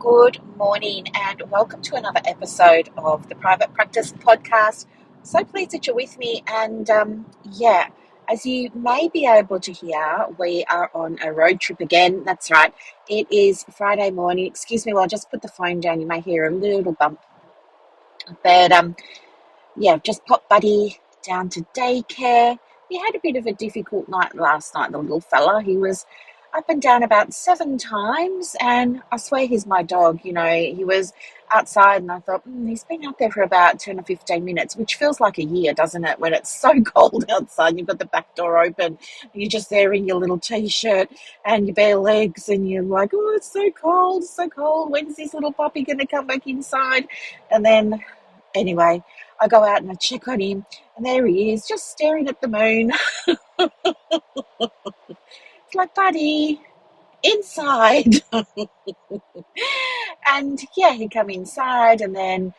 Good morning and welcome to another episode of the Private Practice Podcast. So pleased that you're with me. And as you may be able to hear, we are on a road trip again. That's right. It is Friday morning. Excuse me while I just put the phone down. You may hear a little bump. But just pop Buddy down to daycare. He had a bit of a difficult night last night, the little fella. He was up and down about 7 times, and I swear he's my dog. He was outside, and I thought, he's been out there for about 10 or 15 minutes, which feels like a year, doesn't it, when it's so cold outside and you've got the back door open, and you're just there in your little T-shirt and your bare legs, and you're like, oh, it's so cold, so cold. When's this little puppy going to come back inside? And then, anyway, I go out and I check on him, and there he is, just staring at the moon. It's like, Buddy, inside. And he'd come inside, and then,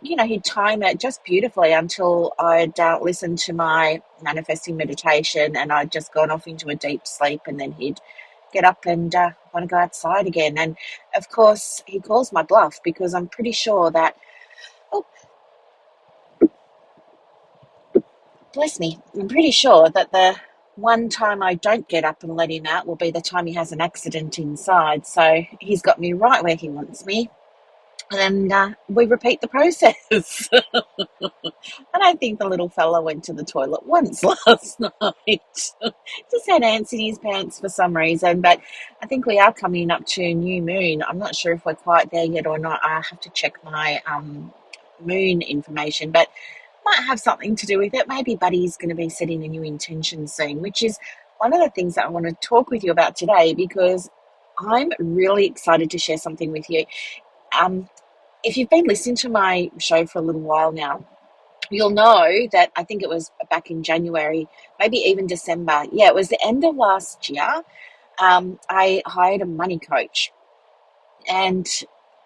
he'd time it just beautifully until I'd listened to my manifesting meditation, and I'd just gone off into a deep sleep, and then he'd get up and want to go outside again. And of course, he calls my bluff because I'm pretty sure that, oh, bless me, I'm pretty sure that the one time I don't get up and let him out will be the time he has an accident inside. So he's got me right where he wants me. And we repeat the process. I don't think the little fella went to the toilet once last night. Just had ants in his pants for some reason. But I think we are coming up to a new moon. I'm not sure if we're quite there yet or not. I have to check my moon information, but might have something to do with it. Maybe Buddy's going to be setting a new intention soon, which is one of the things that I want to talk with you about today, because I'm really excited to share something with you. If you've been listening to my show for a little while now, you'll know that I think it was back in January, maybe even December. Yeah, it was the end of last year. I hired a money coach, and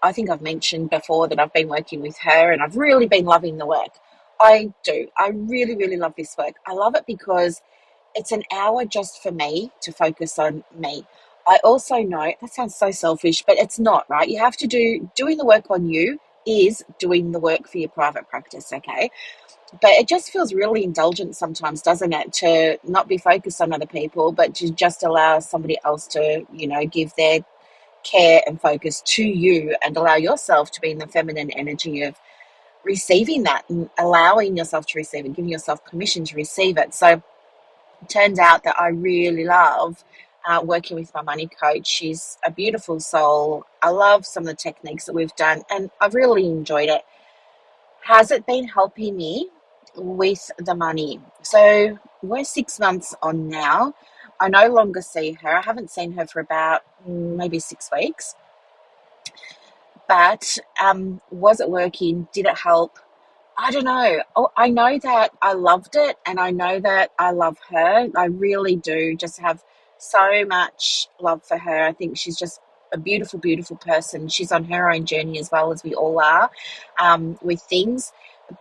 I think I've mentioned before that I've been working with her, and I've really been loving the work. I do. I really, really love this work. I love it because it's an hour just for me to focus on me. I also know that sounds so selfish, but it's not, right? You have to doing the work on you is doing the work for your private practice, okay? But it just feels really indulgent sometimes, doesn't it? To not be focused on other people, but to just allow somebody else to, give their care and focus to you, and allow yourself to be in the feminine energy of receiving that and allowing yourself to receive it, giving yourself permission to receive it. So it turns out that I really love working with my money coach. She's a beautiful soul. I love some of the techniques that we've done, and I've really enjoyed it. Has it been helping me with the money? So we're 6 months on now. I no longer see her. I haven't seen her for about maybe 6 weeks. But was it working? Did it help? I don't know. Oh, I know that I loved it, and I know that I love her. I really do just have so much love for her. I think she's just a beautiful, beautiful person. She's on her own journey as well as we all are with things.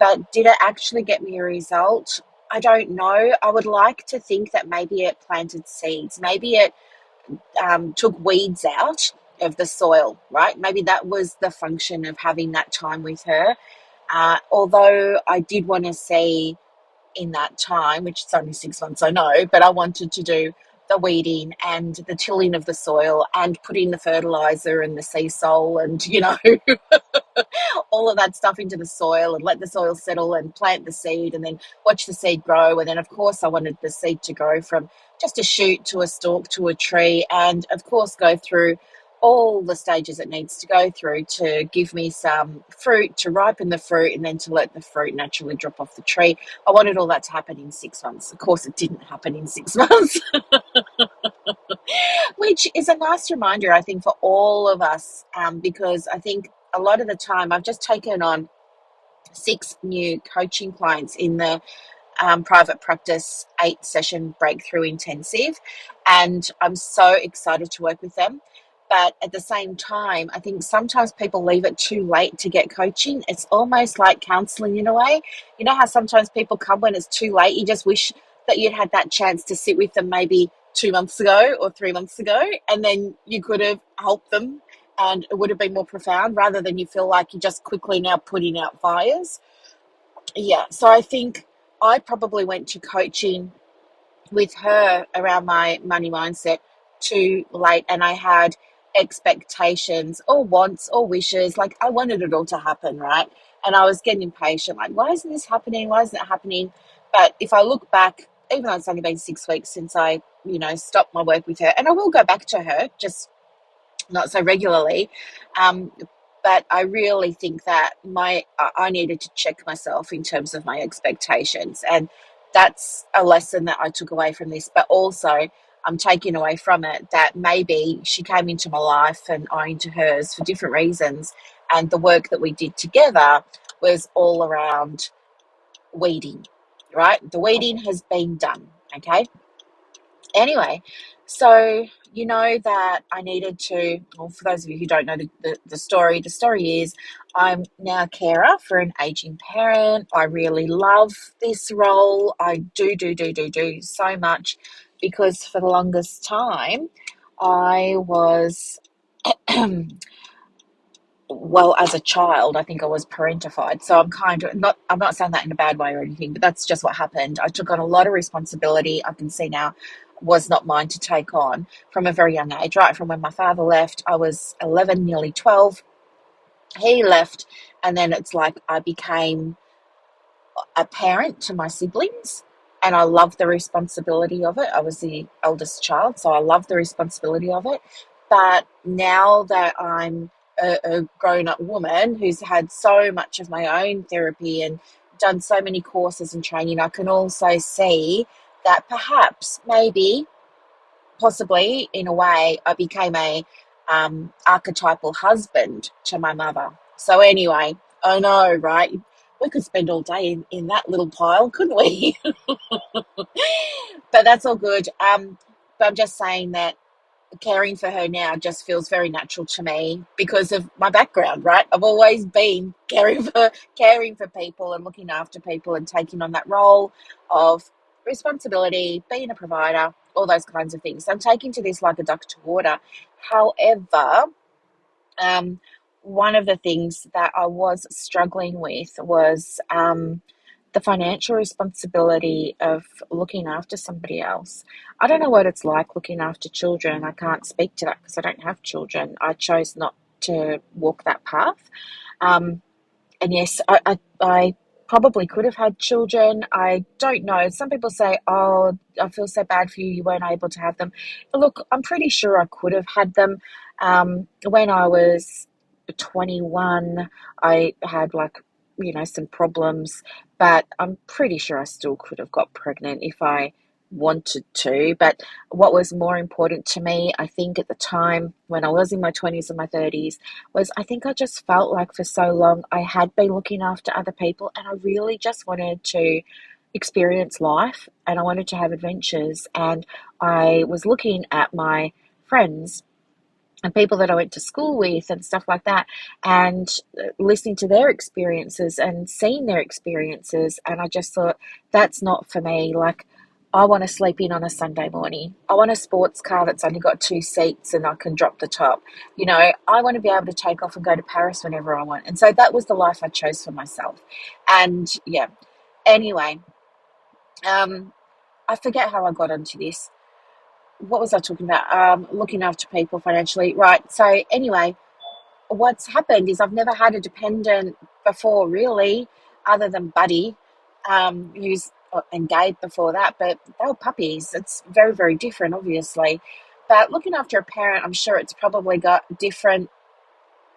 But did it actually get me a result? I don't know. I would like to think that maybe it planted seeds. Maybe it took weeds out of the soil, right? Maybe that was the function of having that time with her. Although I did want to see in that time, which is only 6 months, I know, but I wanted to do the weeding and the tilling of the soil and putting the fertilizer and the sea salt and, all of that stuff into the soil, and let the soil settle and plant the seed and then watch the seed grow. And then, of course, I wanted the seed to grow from just a shoot to a stalk to a tree, and, of course, go through all the stages it needs to go through to give me some fruit, to ripen the fruit, and then to let the fruit naturally drop off the tree. I wanted all that to happen in 6 months. Of course, it didn't happen in 6 months, which is a nice reminder, I think, for all of us, because I think a lot of the time I've just taken on 6 new coaching clients in the private practice 8-session breakthrough intensive, and I'm so excited to work with them. But at the same time, I think sometimes people leave it too late to get coaching. It's almost like counseling in a way. You know how sometimes people come when it's too late? You just wish that you'd had that chance to sit with them maybe 2 months ago or 3 months ago, and then you could have helped them and it would have been more profound rather than you feel like you're just quickly now putting out fires. Yeah, so I think I probably went to coaching with her around my money mindset too late, and I had expectations or wants or wishes. Like I wanted it all to happen, right? And I was getting impatient, like, why isn't this happening? Why isn't it happening? But if I look back, even though it's only been 6 weeks since I, stopped my work with her, and I will go back to her, just not so regularly. Um, but I really think that I needed to check myself in terms of my expectations, and that's a lesson that I took away from this. But also, I'm taking away from it that maybe she came into my life and I into hers for different reasons, and the work that we did together was all around weeding. Right, the weeding has been done. Okay, anyway, so you know that I needed to, well, for those of you who don't know the story is I'm now a carer for an aging parent. I really love this role. I do so much because for the longest time I was well, as a child, I think I was parentified. So I'm kind of not, I'm not saying that in a bad way or anything, but that's just what happened. I took on a lot of responsibility. I can see now was not mine to take on from a very young age, right? From when my father left, I was 11, nearly 12. He left, and then it's like I became a parent to my siblings, and I love the responsibility of it. I was the eldest child, so I love the responsibility of it. But now that I'm a grown up woman who's had so much of my own therapy and done so many courses and training, I can also see that perhaps, maybe, possibly in a way, I became a archetypal husband to my mother. So anyway, I know, right? We could spend all day in that little pile, couldn't we? But that's all good. But I'm just saying that caring for her now just feels very natural to me because of my background, right? I've always been caring for people and looking after people and taking on that role of responsibility, being a provider, all those kinds of things. So I'm taking to this like a duck to water. However, um, one of the things that I was struggling with was the financial responsibility of looking after somebody else. I don't know what it's like looking after children. I can't speak to that because I don't have children. I chose not to walk that path. Um, and yes, I probably could have had children. I don't know. Some people say, oh, I feel so bad for you, you weren't able to have them. But look, I'm pretty sure I could have had them. When I was 21, I had like, some problems, but I'm pretty sure I still could have got pregnant if I wanted to. But what was more important to me, I think at the time when I was in my 20s and my 30s, was I think I just felt like for so long I had been looking after other people and I really just wanted to experience life and I wanted to have adventures. And I was looking at my friends and people that I went to school with and stuff like that, and listening to their experiences and seeing their experiences. And I just thought, that's not for me. Like, I want to sleep in on a Sunday morning. I want a sports car that's only got 2 seats and I can drop the top. I want to be able to take off and go to Paris whenever I want. And so that was the life I chose for myself. And yeah, anyway, I forget how I got onto this. What was I talking about? Looking after people financially. Right. So anyway, what's happened is I've never had a dependent before, really, other than Buddy, who's and Gabe before that, but they were puppies. It's very, very different, obviously. But looking after a parent, I'm sure it's probably got different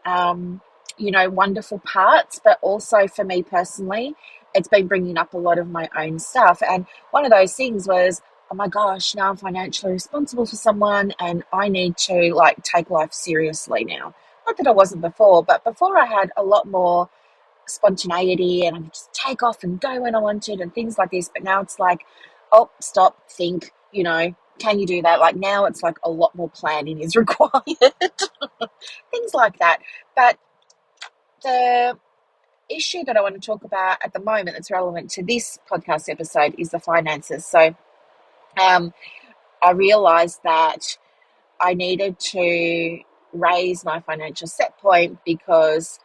wonderful parts, but also for me personally, it's been bringing up a lot of my own stuff. And one of those things was, oh my gosh, now I'm financially responsible for someone and I need to like take life seriously now. Not that I wasn't before, but before I had a lot more spontaneity and I could just take off and go when I wanted and things like this. But now it's like, oh, stop, think, can you do that? Like now it's like a lot more planning is required, things like that. But the issue that I want to talk about at the moment that's relevant to this podcast episode is the finances. So I realized that I needed to raise my financial set point because,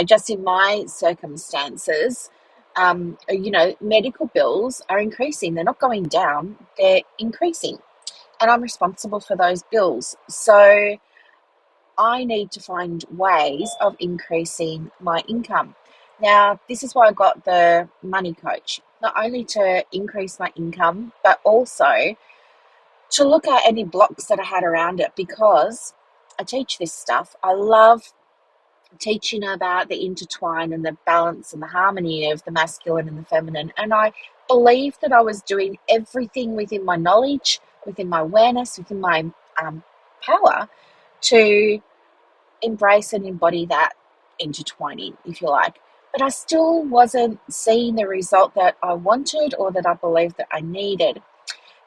just in my circumstances, medical bills are increasing. They're not going down, they're increasing. And I'm responsible for those bills. So I need to find ways of increasing my income. Now, this is why I got the money coach, not only to increase my income, but also to look at any blocks that I had around it because I teach this stuff. I love teaching about the intertwine and the balance and the harmony of the masculine and the feminine. And I believe that I was doing everything within my knowledge, within my awareness, within my power to embrace and embody that intertwining, if you like. But I still wasn't seeing the result that I wanted or that I believed that I needed.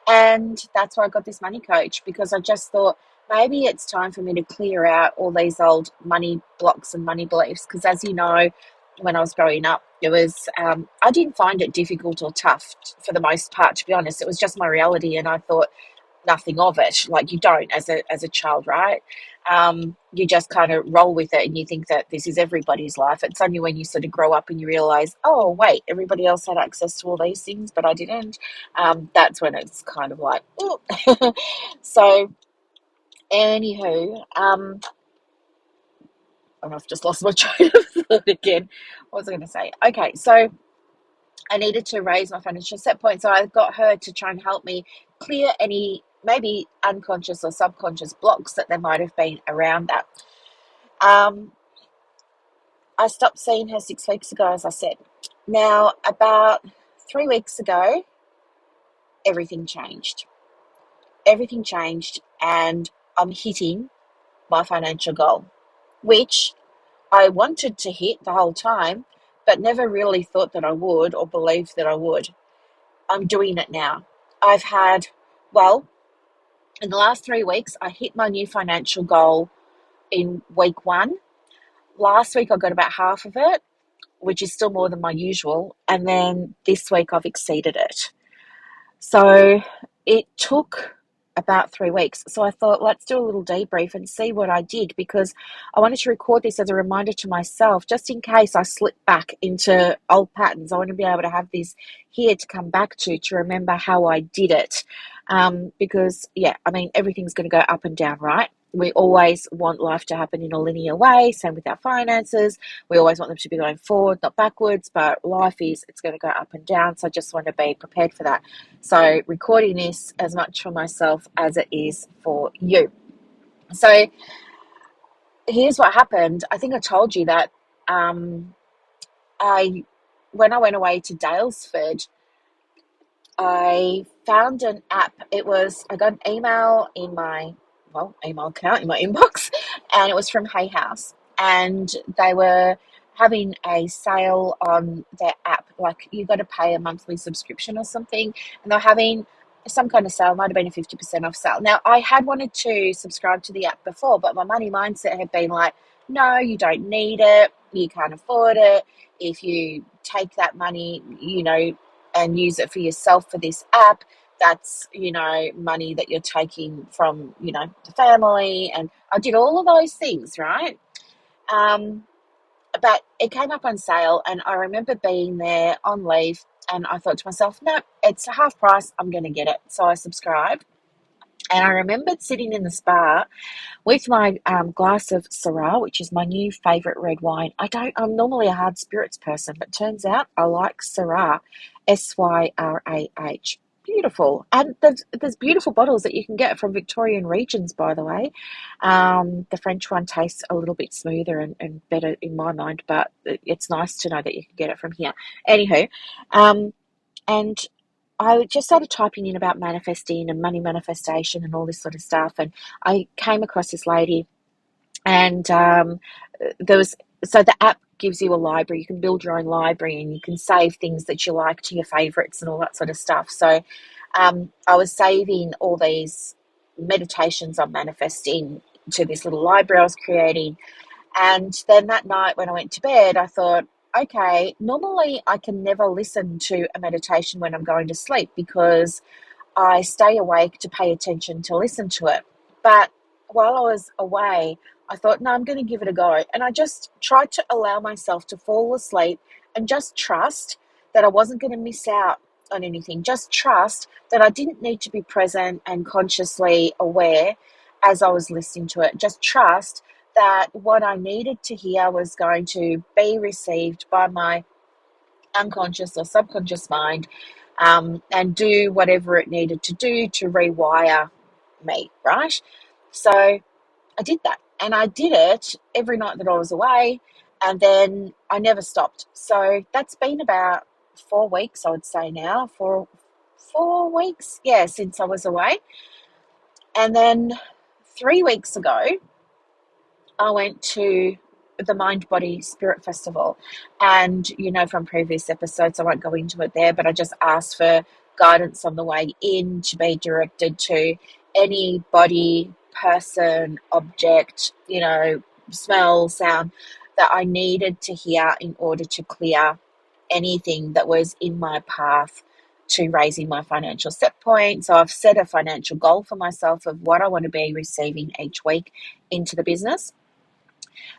And that's why I got this money coach, because I just thought maybe it's time for me to clear out all these old money blocks and money beliefs. Because as you know, when I was growing up, it was, I didn't find it difficult or tough for the most part, to be honest. It was just my reality. And I thought, nothing of it. Like you don't as a child, right? You just kind of roll with it and you think that this is everybody's life. It's only when you sort of grow up and you realize, oh wait, everybody else had access to all these things but I didn't. That's when it's kind of like, oh. So anywho, and I've just lost my train of thought again. What was I going to say? Okay, so I needed to raise my financial set point. So I got her to try and help me clear any maybe unconscious or subconscious blocks that there might have been around that. Um, I stopped seeing her 6 weeks ago, as I said. Now, about 3 weeks ago, everything changed. Everything changed, and I'm hitting my financial goal, which I wanted to hit the whole time, but never really thought that I would or believed that I would. I'm doing it now. I've had, well, in the last 3 weeks, I hit my new financial goal in week 1. Last week, I got about half of it, which is still more than my usual. And then this week, I've exceeded it. So it took about 3 weeks. So I thought, let's do a little debrief and see what I did, because I wanted to record this as a reminder to myself, just in case I slip back into old patterns. I want to be able to have this here to come back to remember how I did it. Because, yeah, I mean, everything's going to go up and down, right? We always want life to happen in a linear way, same with our finances. We always want them to be going forward, not backwards, but life it's going to go up and down. So I just want to be prepared for that. So recording this as much for myself as it is for you. So here's what happened. I think I told you that when I went away to Dalesford, I found an app. I got an email in my, email account in my inbox, and it was from Hay House. And they were having a sale on their app. Like you got to pay a monthly subscription or something. And they're having some kind of sale, might have been a 50% off sale. Now, I had wanted to subscribe to the app before, but my money mindset had been like, no, you don't need it. You can't afford it. If you take that money, and use it for yourself for this app, that's, money that you're taking from, the family. And I did all of those things, right? But it came up on sale, and I remember being there on leave, and I thought to myself, no, it's half price, I'm going to get it. So I subscribed, and I remembered sitting in the spa with my glass of Syrah, which is my new favourite red wine. I'm normally a hard spirits person, but turns out I like Syrah, Syrah. Beautiful. And there's beautiful bottles that you can get from Victorian regions, by the way. The French one tastes a little bit smoother and better in my mind, but it's nice to know that you can get it from here. Anywho, and I just started typing in about manifesting and money manifestation and all this sort of stuff. And I came across this lady, and so the app gives you a library. You can build your own library, and you can save things that you like to your favorites and all that sort of stuff. So I was saving all these meditations on manifesting to this little library I was creating. And then that night when I went to bed, I thought, okay, normally I can never listen to a meditation when I'm going to sleep because I stay awake to pay attention to listen to it. But while I was away, I thought, no, I'm going to give it a go. And I just tried to allow myself to fall asleep and just trust that I wasn't going to miss out on anything. Just trust that I didn't need to be present and consciously aware as I was listening to it. Just trust that what I needed to hear was going to be received by my unconscious or subconscious mind, and do whatever it needed to do to rewire me, right? So I did that, and I did it every night that I was away, and then I never stopped. So that's been about 4 weeks, I would say now, for 4 weeks, yeah, since I was away. And then 3 weeks ago, I went to the Mind Body Spirit Festival. And, from previous episodes, I won't go into it there, but I just asked for guidance on the way in to be directed to any body, person, object, smell, sound that I needed to hear in order to clear anything that was in my path to raising my financial set point. So I've set a financial goal for myself of what I want to be receiving each week into the business.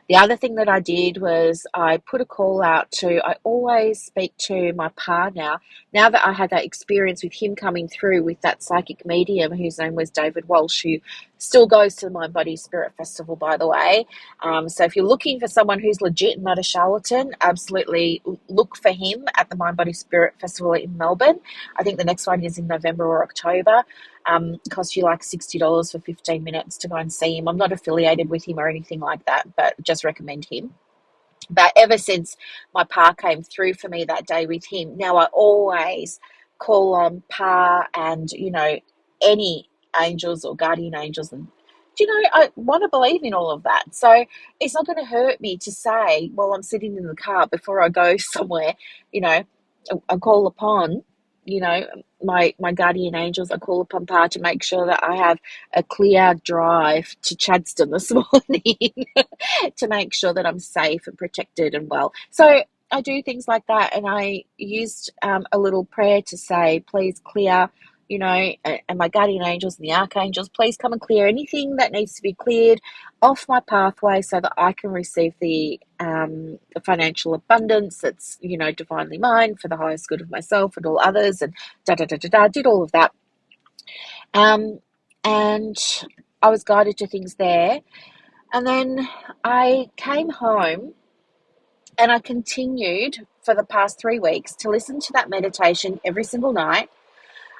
The other thing that I did was I put a call out I always speak to my pa now that I had that experience with him coming through with that psychic medium whose name was David Walsh, who still goes to the Mind Body Spirit Festival, by the way. So if you're looking for someone who's legit and not a charlatan, absolutely look for him at the Mind Body Spirit Festival in Melbourne. I think the next one is in November or October. Costs you like $60 for 15 minutes to go and see him. I'm not affiliated with him or anything like that, but just recommend him. But ever since my pa came through for me that day with him, now I always call on pa and, any angels or guardian angels. And, I want to believe in all of that. So it's not going to hurt me to say, while I'm sitting in the car before I go somewhere, I call upon, my guardian angels. I call upon Pa to make sure that I have a clear drive to Chadston this morning to make sure that I'm safe and protected and well. So I do things like that, and I used a little prayer to say, please clear, and my guardian angels and the archangels, please come and clear anything that needs to be cleared off my pathway so that I can receive the financial abundance that's, divinely mine for the highest good of myself and all others, and did all of that. And I was guided to things there. And then I came home and I continued for the past 3 weeks to listen to that meditation every single night.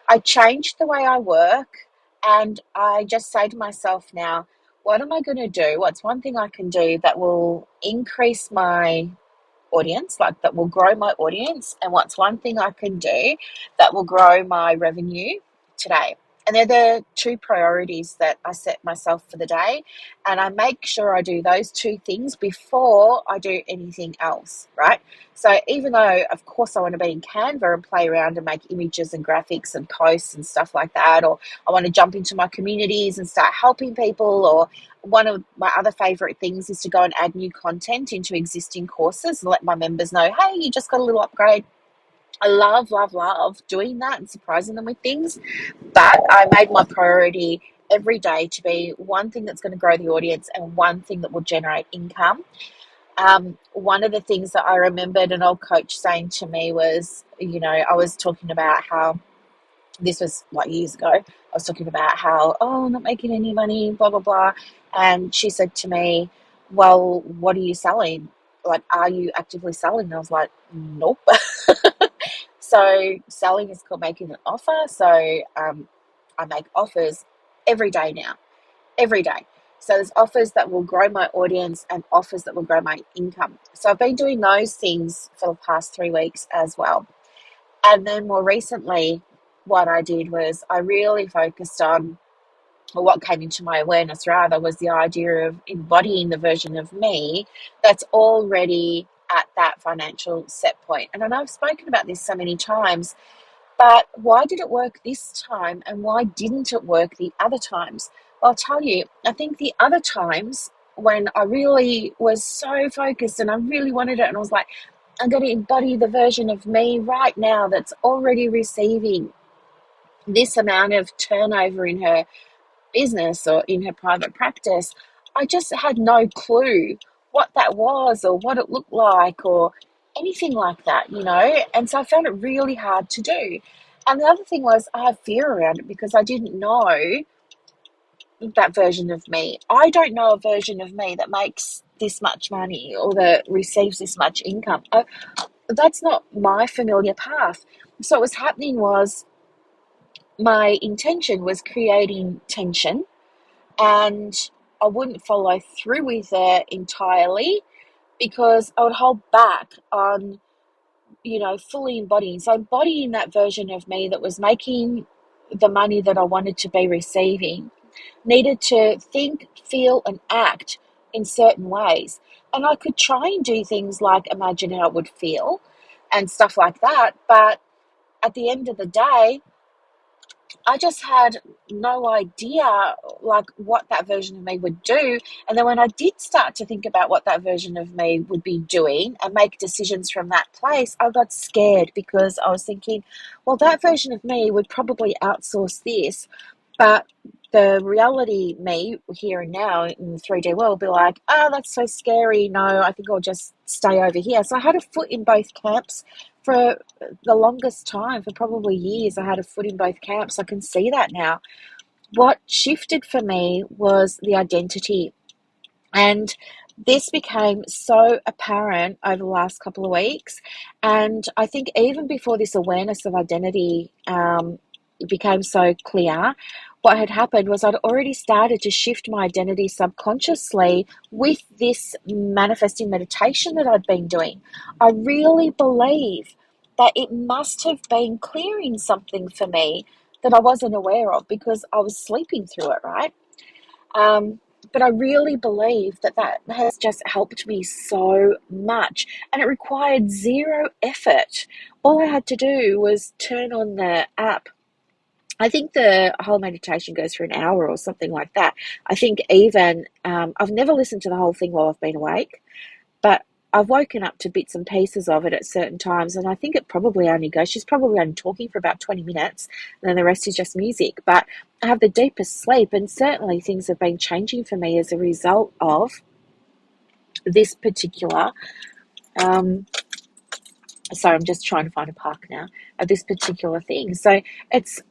I changed the way I work, and I just say to myself now, what am I going to do? What's one thing I can do that will increase my audience, like that will grow my audience? And what's one thing I can do that will grow my revenue today? And they're the two priorities that I set myself for the day. And I make sure I do those two things before I do anything else, right? So even though, of course, I want to be in Canva and play around and make images and graphics and posts and stuff like that, or I want to jump into my communities and start helping people, or one of my other favorite things is to go and add new content into existing courses and let my members know, hey, you just got a little upgrade. I love, love, love doing that and surprising them with things. But I made my priority every day to be one thing that's going to grow the audience and one thing that will generate income. One of the things that I remembered an old coach saying to me was, I was talking about how, this was like years ago, I was talking about how, I'm not making any money, blah, blah, blah. And she said to me, well, what are you selling? Like, are you actively selling? And I was like, nope. So selling is called making an offer. So I make offers every day now, every day. So there's offers that will grow my audience and offers that will grow my income. So I've been doing those things for the past 3 weeks as well. And then more recently, what I did was I really focused on, or what came into my awareness rather, was the idea of embodying the version of me that's already at that financial set point. And I know I've spoken about this so many times, but why did it work this time and why didn't it work the other times? Well, I'll tell you, I think the other times when I really was so focused and I really wanted it, and I was like, I'm going to embody the version of me right now that's already receiving this amount of turnover in her business or in her private practice, I just had no clue what that was or what it looked like or anything like that, you know? And so I found it really hard to do. And the other thing was I had fear around it because I didn't know that version of me. I don't know a version of me that makes this much money or that receives this much income. That's not my familiar path. So what was happening was my intention was creating tension, and I wouldn't follow through with it entirely because I would hold back on, fully embodying. So embodying that version of me that was making the money that I wanted to be receiving needed to think, feel, and act in certain ways. And I could try and do things like imagine how it would feel and stuff like that. But at the end of the day, I just had no idea like what that version of me would do. And then when I did start to think about what that version of me would be doing and make decisions from that place, I got scared because I was thinking, well, that version of me would probably outsource this, but the reality me here and now in the 3D world will be like, oh, that's so scary. No, I think I'll just stay over here. So I had a foot in both camps for the longest time, for probably years. I had a foot in both camps. I can see that now. What shifted for me was the identity. And this became so apparent over the last couple of weeks. And I think even before this awareness of identity became so clear, what had happened was I'd already started to shift my identity subconsciously with this manifesting meditation that I'd been doing. I really believe that it must have been clearing something for me that I wasn't aware of because I was sleeping through it, right? Um, but I really believe that that has just helped me so much. And it required zero effort. All I had to do was turn on the app. I think the whole meditation goes for an hour or something like that. I think even, I've never listened to the whole thing while I've been awake, but I've woken up to bits and pieces of it at certain times, and I think it probably only goes, she's probably only talking for about 20 minutes, and then the rest is just music. But I have the deepest sleep, and certainly things have been changing for me as a result of this particular, um, sorry, I'm just trying to find a park now, of this particular thing. So it's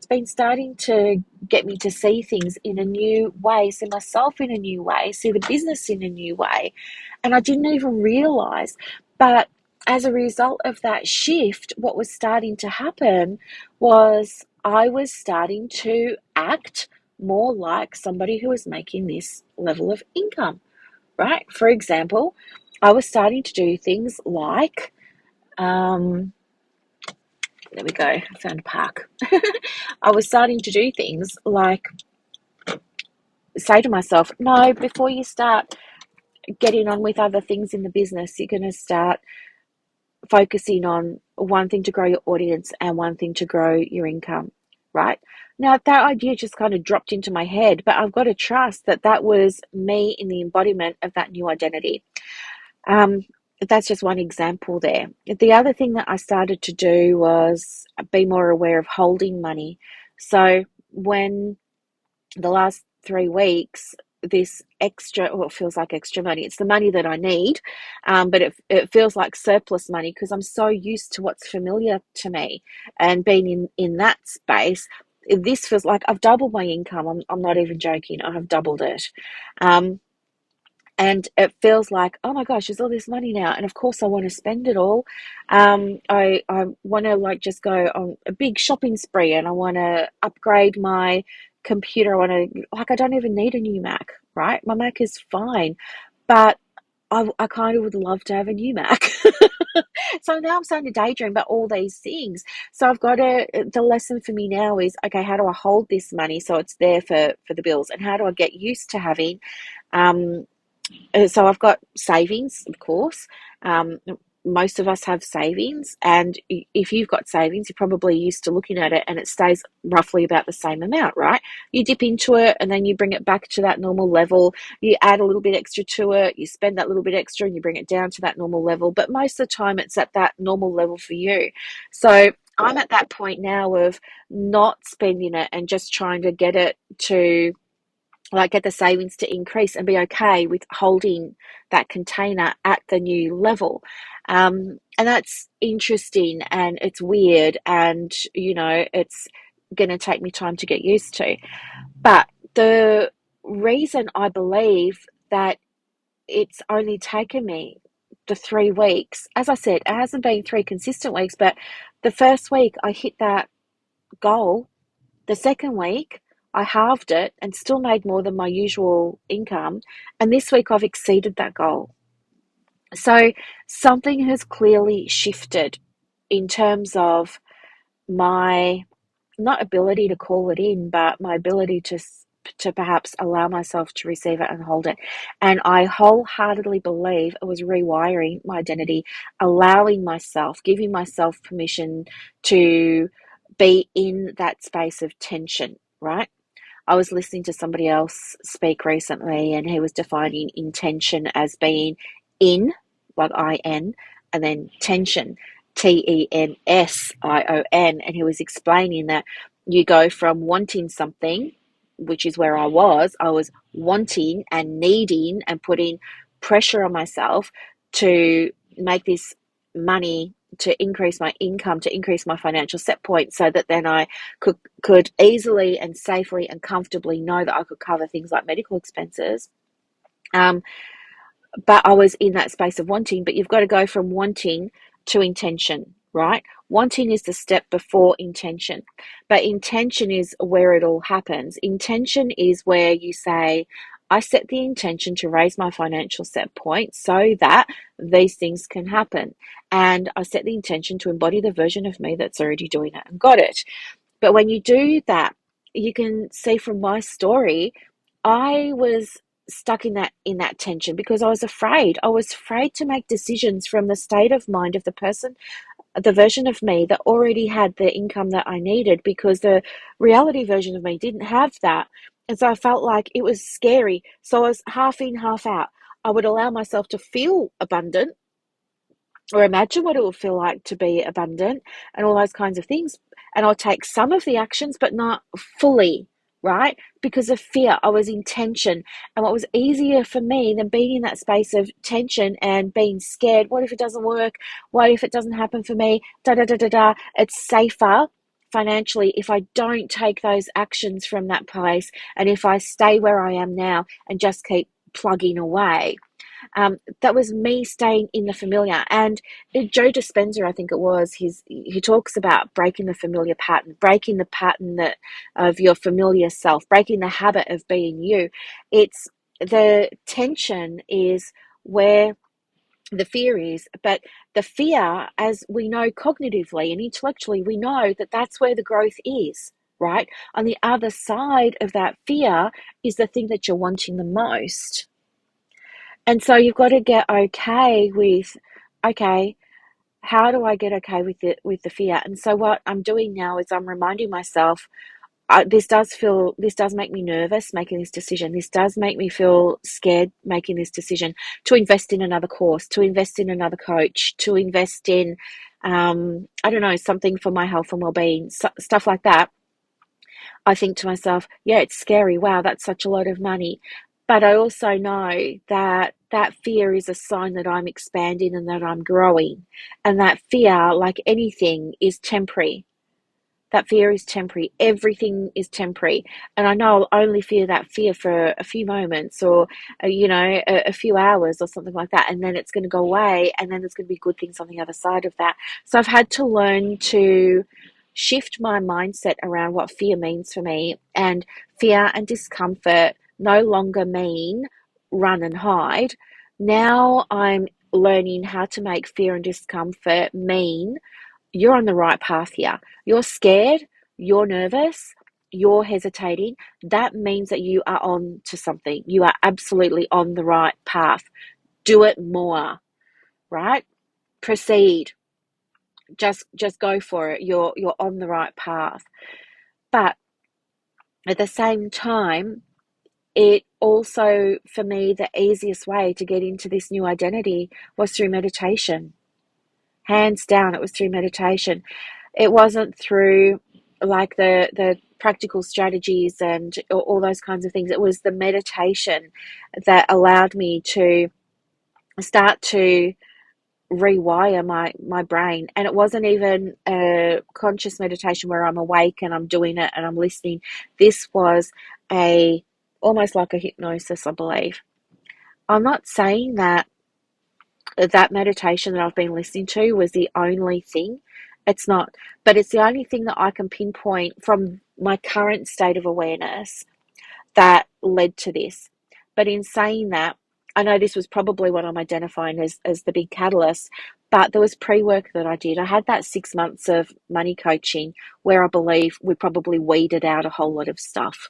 been starting to get me to see things in a new way, see myself in a new way, see the business in a new way. And I didn't even realize. But as a result of that shift, what was starting to happen was I was starting to act more like somebody who was making this level of income, right? For example, I was starting to do things like, there we go, I found a park. I was starting to do things like say to myself, no, before you start getting on with other things in the business, you're going to start focusing on one thing to grow your audience and one thing to grow your income, right? Now, that idea just kind of dropped into my head, but I've got to trust that that was me in the embodiment of that new identity. Um, that's just one example there. The other thing that I started to do was be more aware of holding money. So when the last 3 weeks, this extra, well, it feels like extra money. It's the money that I need, but it feels like surplus money because I'm so used to what's familiar to me and being in that space. This feels like I've doubled my income. I'm not even joking. I have doubled it. Um, and it feels like, oh my gosh, there's all this money now, and of course I want to spend it all. I want to like just go on a big shopping spree, and I want to upgrade my computer. I want to, like, I don't even need a new Mac, right? My Mac is fine, but I kind of would love to have a new Mac. So now I'm starting to daydream about all these things. So the lesson for me now is, okay, how do I hold this money so it's there for the bills, and how do I get used to having, um, so I've got savings, of course. Most of us have savings, and if you've got savings, you're probably used to looking at it and it stays roughly about the same amount, right? You dip into it and then you bring it back to that normal level. You add a little bit extra to it, you spend that little bit extra and you bring it down to that normal level. But most of the time it's at that normal level for you. So I'm at that point now of not spending it and just trying to get it to, like, get the savings to increase and be okay with holding that container at the new level. And that's interesting and it's weird, and it's going to take me time to get used to. But the reason I believe that it's only taken me the 3 weeks, as I said, it hasn't been 3 consistent weeks, but the first week I hit that goal. The second week, I halved it and still made more than my usual income. And this week, I've exceeded that goal. So something has clearly shifted in terms of my, not ability to call it in, but my ability to perhaps allow myself to receive it and hold it. And I wholeheartedly believe it was rewiring my identity, allowing myself, giving myself permission to be in that space of tension, right? I was listening to somebody else speak recently, and he was defining intention as being in, like IN, and then tension, TENSION. And he was explaining that you go from wanting something, which is where I was wanting and needing and putting pressure on myself to make this money, to increase my income, to increase my financial set point, so that then I could easily and safely and comfortably know that I could cover things like medical expenses. Um, but I was in that space of wanting. But you've got to go from wanting to intention, right? Wanting is the step before intention, but intention is where it all happens. Intention is where you say, I set the intention to raise my financial set point so that these things can happen. And I set the intention to embody the version of me that's already doing it and got it. But when you do that, you can see from my story, I was stuck in that tension because I was afraid. I was afraid to make decisions from the state of mind of the person, the version of me that already had the income that I needed, because the reality version of me didn't have that. And so I felt like it was scary. So I was half in, half out. I would allow myself to feel abundant or imagine what it would feel like to be abundant and all those kinds of things. And I'll take some of the actions, but not fully, right? Because of fear, I was in tension. And what was easier for me than being in that space of tension and being scared, what if it doesn't work? What if it doesn't happen for me? Da da da da da. It's safer financially if I don't take those actions from that place, and if I stay where I am now and just keep plugging away. That was me staying in the familiar. And Joe Dispenza, I think it was, he talks about breaking the familiar pattern, breaking the pattern that of your familiar self, breaking the habit of being you. It's the tension is where the fear is, but the fear, as we know cognitively and intellectually, we know that that's where the growth is. Right? On the other side of that fear is the thing that you're wanting the most. And so you've got to get okay with, okay, how do I get okay with the fear? And so what I'm doing now is I'm reminding myself, this does make me nervous making this decision. This does make me feel scared making this decision to invest in another course, to invest in another coach, to invest in, I don't know, something for my health and well-being, stuff like that. I think to myself, yeah, it's scary. Wow, that's such a lot of money. But I also know that that fear is a sign that I'm expanding and that I'm growing. And that fear, like anything, is temporary. That fear is temporary. Everything is temporary. And I know I'll only feel that fear for a few moments or, a few hours or something like that. And then it's going to go away. And then there's going to be good things on the other side of that. So I've had to learn to shift my mindset around what fear means for me. And fear and discomfort no longer mean run and hide. Now I'm learning how to make fear and discomfort mean you're on the right path here. You're scared, you're nervous, you're hesitating. That means that you are on to something. You are absolutely on the right path. Do it more, right? Proceed. Just go for it. You're on the right path. But at the same time, it also, for me, the easiest way to get into this new identity was through meditation. Hands down, it was through meditation. It wasn't through like the practical strategies and all those kinds of things. It was the meditation that allowed me to start to rewire my brain. And it wasn't even a conscious meditation where I'm awake and I'm doing it and I'm listening. This was a almost like a hypnosis, I believe. I'm not saying that that meditation that I've been listening to was the only thing. It's not, but it's the only thing that I can pinpoint from my current state of awareness that led to this. But in saying that, I know this was probably what I'm identifying as the big catalyst, but there was pre-work that I did. I had that 6 months of money coaching where I believe we probably weeded out a whole lot of stuff.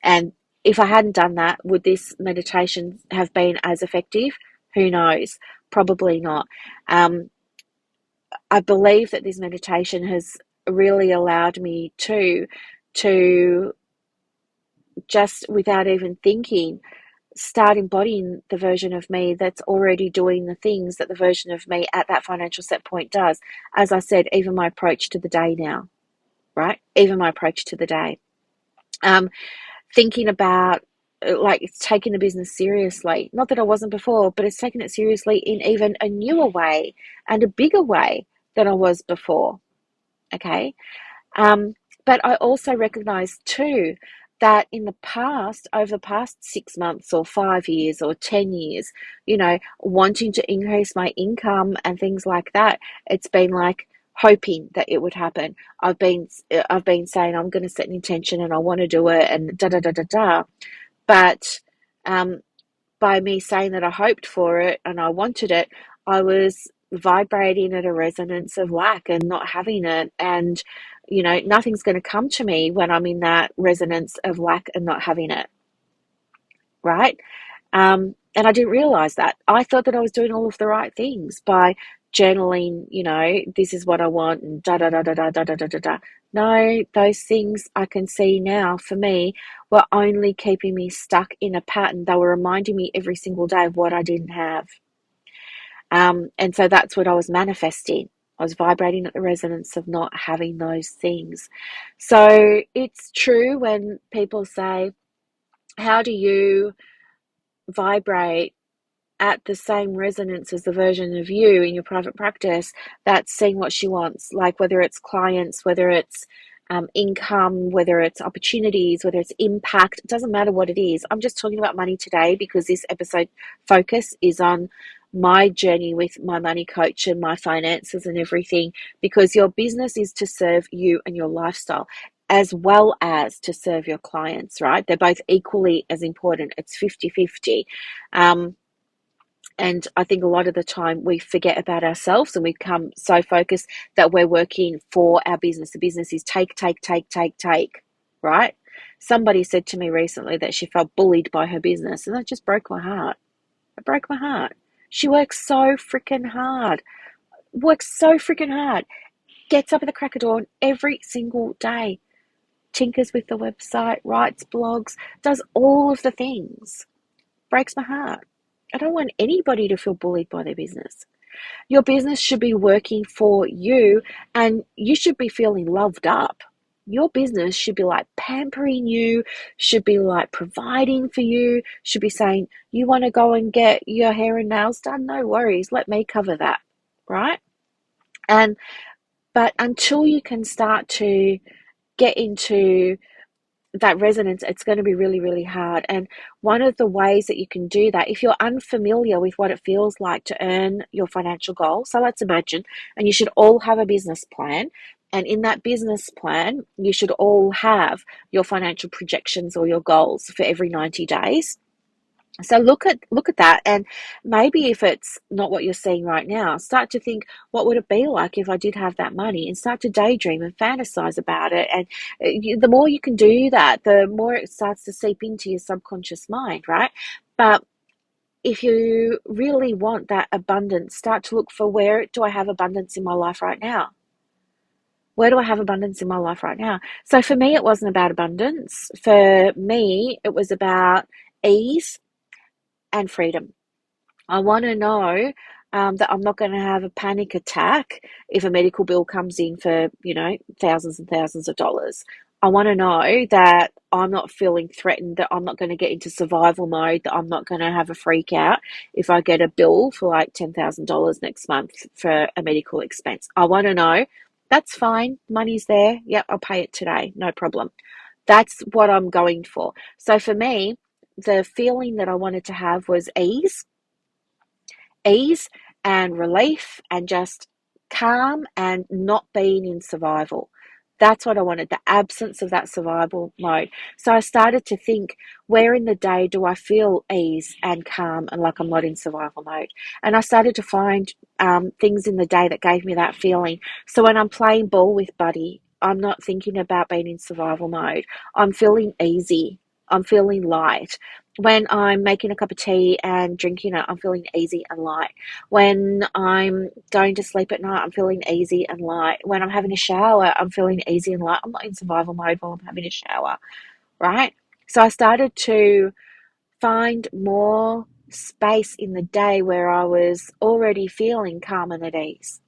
And if I hadn't done that, would this meditation have been as effective? Who knows? Probably not. I believe that this meditation has really allowed me to just without even thinking start embodying the version of me that's already doing the things that the version of me at that financial set point does. As I said, even my approach to the day now, right? Even my approach to the day. Thinking about like it's taking the business seriously. Not that I wasn't before, but it's taken it seriously in even a newer way and a bigger way than I was before. Okay. Um, but I also recognize too that in the past, over the past 6 months or 5 years or 10 years, wanting to increase my income and things like that, it's been like hoping that it would happen. I've been saying I'm going to set an intention and I want to do it and da da da da da. But um, by me saying that I hoped for it and I wanted it, I was vibrating at a resonance of lack and not having it. And, nothing's going to come to me when I'm in that resonance of lack and not having it. Right. And I didn't realize that. I thought that I was doing all of the right things by journaling, this is what I want and da da da da da da da da da da. No, those things I can see now for me were only keeping me stuck in a pattern. They were reminding me every single day of what I didn't have. And so that's what I was manifesting. I was vibrating at the resonance of not having those things. So it's true when people say, how do you vibrate at the same resonance as the version of you in your private practice that's seeing what she wants, like whether it's clients, whether it's income, whether it's opportunities, whether it's impact, it doesn't matter what it is. I'm just talking about money today because this episode focus is on my journey with my money coach and my finances and everything, because your business is to serve you and your lifestyle as well as to serve your clients, right? They're both equally as important. It's 50-50. And I think a lot of the time we forget about ourselves and we become so focused that we're working for our business. The business is take, take, take, take, take, right? Somebody said to me recently that she felt bullied by her business, and that just broke my heart. It broke my heart. She works so freaking hard. Gets up at the crack of dawn every single day. Tinkers with the website, writes blogs, does all of the things. Breaks my heart. I don't want anybody to feel bullied by their business. Your business should be working for you and you should be feeling loved up. Your business should be like pampering you, should be like providing for you, should be saying, you want to go and get your hair and nails done? No worries, let me cover that, right? But until you can start to get into that resonance, it's going to be really, really hard. And one of the ways that you can do that, if you're unfamiliar with what it feels like to earn your financial goal, so let's imagine, and you should all have a business plan. And in that business plan, you should all have your financial projections or your goals for every 90 days. So look at that, and maybe if it's not what you're seeing right now, start to think, what would it be like if I did have that money, and start to daydream and fantasize about it. And the more you can do that, the more it starts to seep into your subconscious mind, right? But if you really want that abundance, start to look for, where do I have abundance in my life right now? Where do I have abundance in my life right now? So for me, it wasn't about abundance. For me, it was about ease and freedom. I want to know that I'm not going to have a panic attack if a medical bill comes in for, thousands and thousands of dollars. I want to know that I'm not feeling threatened, that I'm not going to get into survival mode, that I'm not going to have a freak out if I get a bill for like $10,000 next month for a medical expense. I want to know that's fine. Money's there. Yep, I'll pay it today. No problem. That's what I'm going for. So for me, the feeling that I wanted to have was ease and relief and just calm and not being in survival. That's what I wanted, the absence of that survival mode. So I started to think, where in the day do I feel ease and calm and like I'm not in survival mode? And I started to find things in the day that gave me that feeling. So when I'm playing ball with Buddy, I'm not thinking about being in survival mode. I'm feeling easy. I'm feeling light. When I'm making a cup of tea and drinking it, I'm feeling easy and light. When I'm going to sleep at night, I'm feeling easy and light. When I'm having a shower, I'm feeling easy and light. I'm not in survival mode while I'm having a shower, right? So I started to find more space in the day where I was already feeling calm and at ease.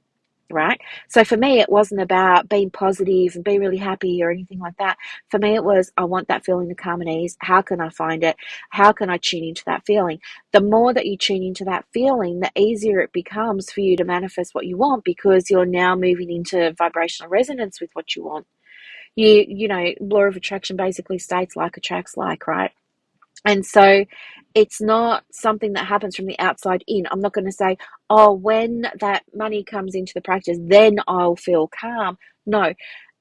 Right. So for me, it wasn't about being positive and be really happy or anything like that. For me, it was, I want that feeling of calm and ease. How can I find it? How can I tune into that feeling? The more that you tune into that feeling, the easier it becomes for you to manifest what you want, because you're now moving into vibrational resonance with what you want. Law of attraction basically states like attracts like, right? And so it's not something that happens from the outside in. I'm not going to say, oh, when that money comes into the practice, then I'll feel calm. No,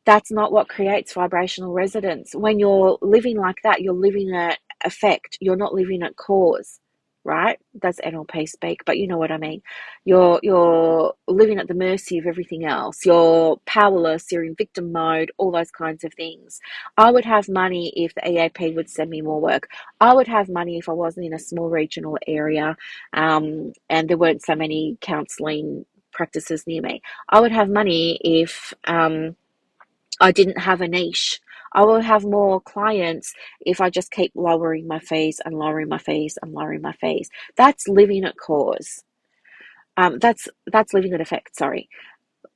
that's not what creates vibrational resonance. When you're living like that, you're living at effect. You're not living at cause, right? That's NLP speak, but you know what I mean. You're living at the mercy of everything else. You're powerless. You're in victim mode. All those kinds of things. I would have money if the EAP would send me more work. I would have money if I wasn't in a small regional area, and there weren't so many counselling practices near me. I would have money if I didn't have a niche. I will have more clients if I just keep lowering my fees and lowering my fees and lowering my fees. That's living at cause. That's living at effect. Sorry,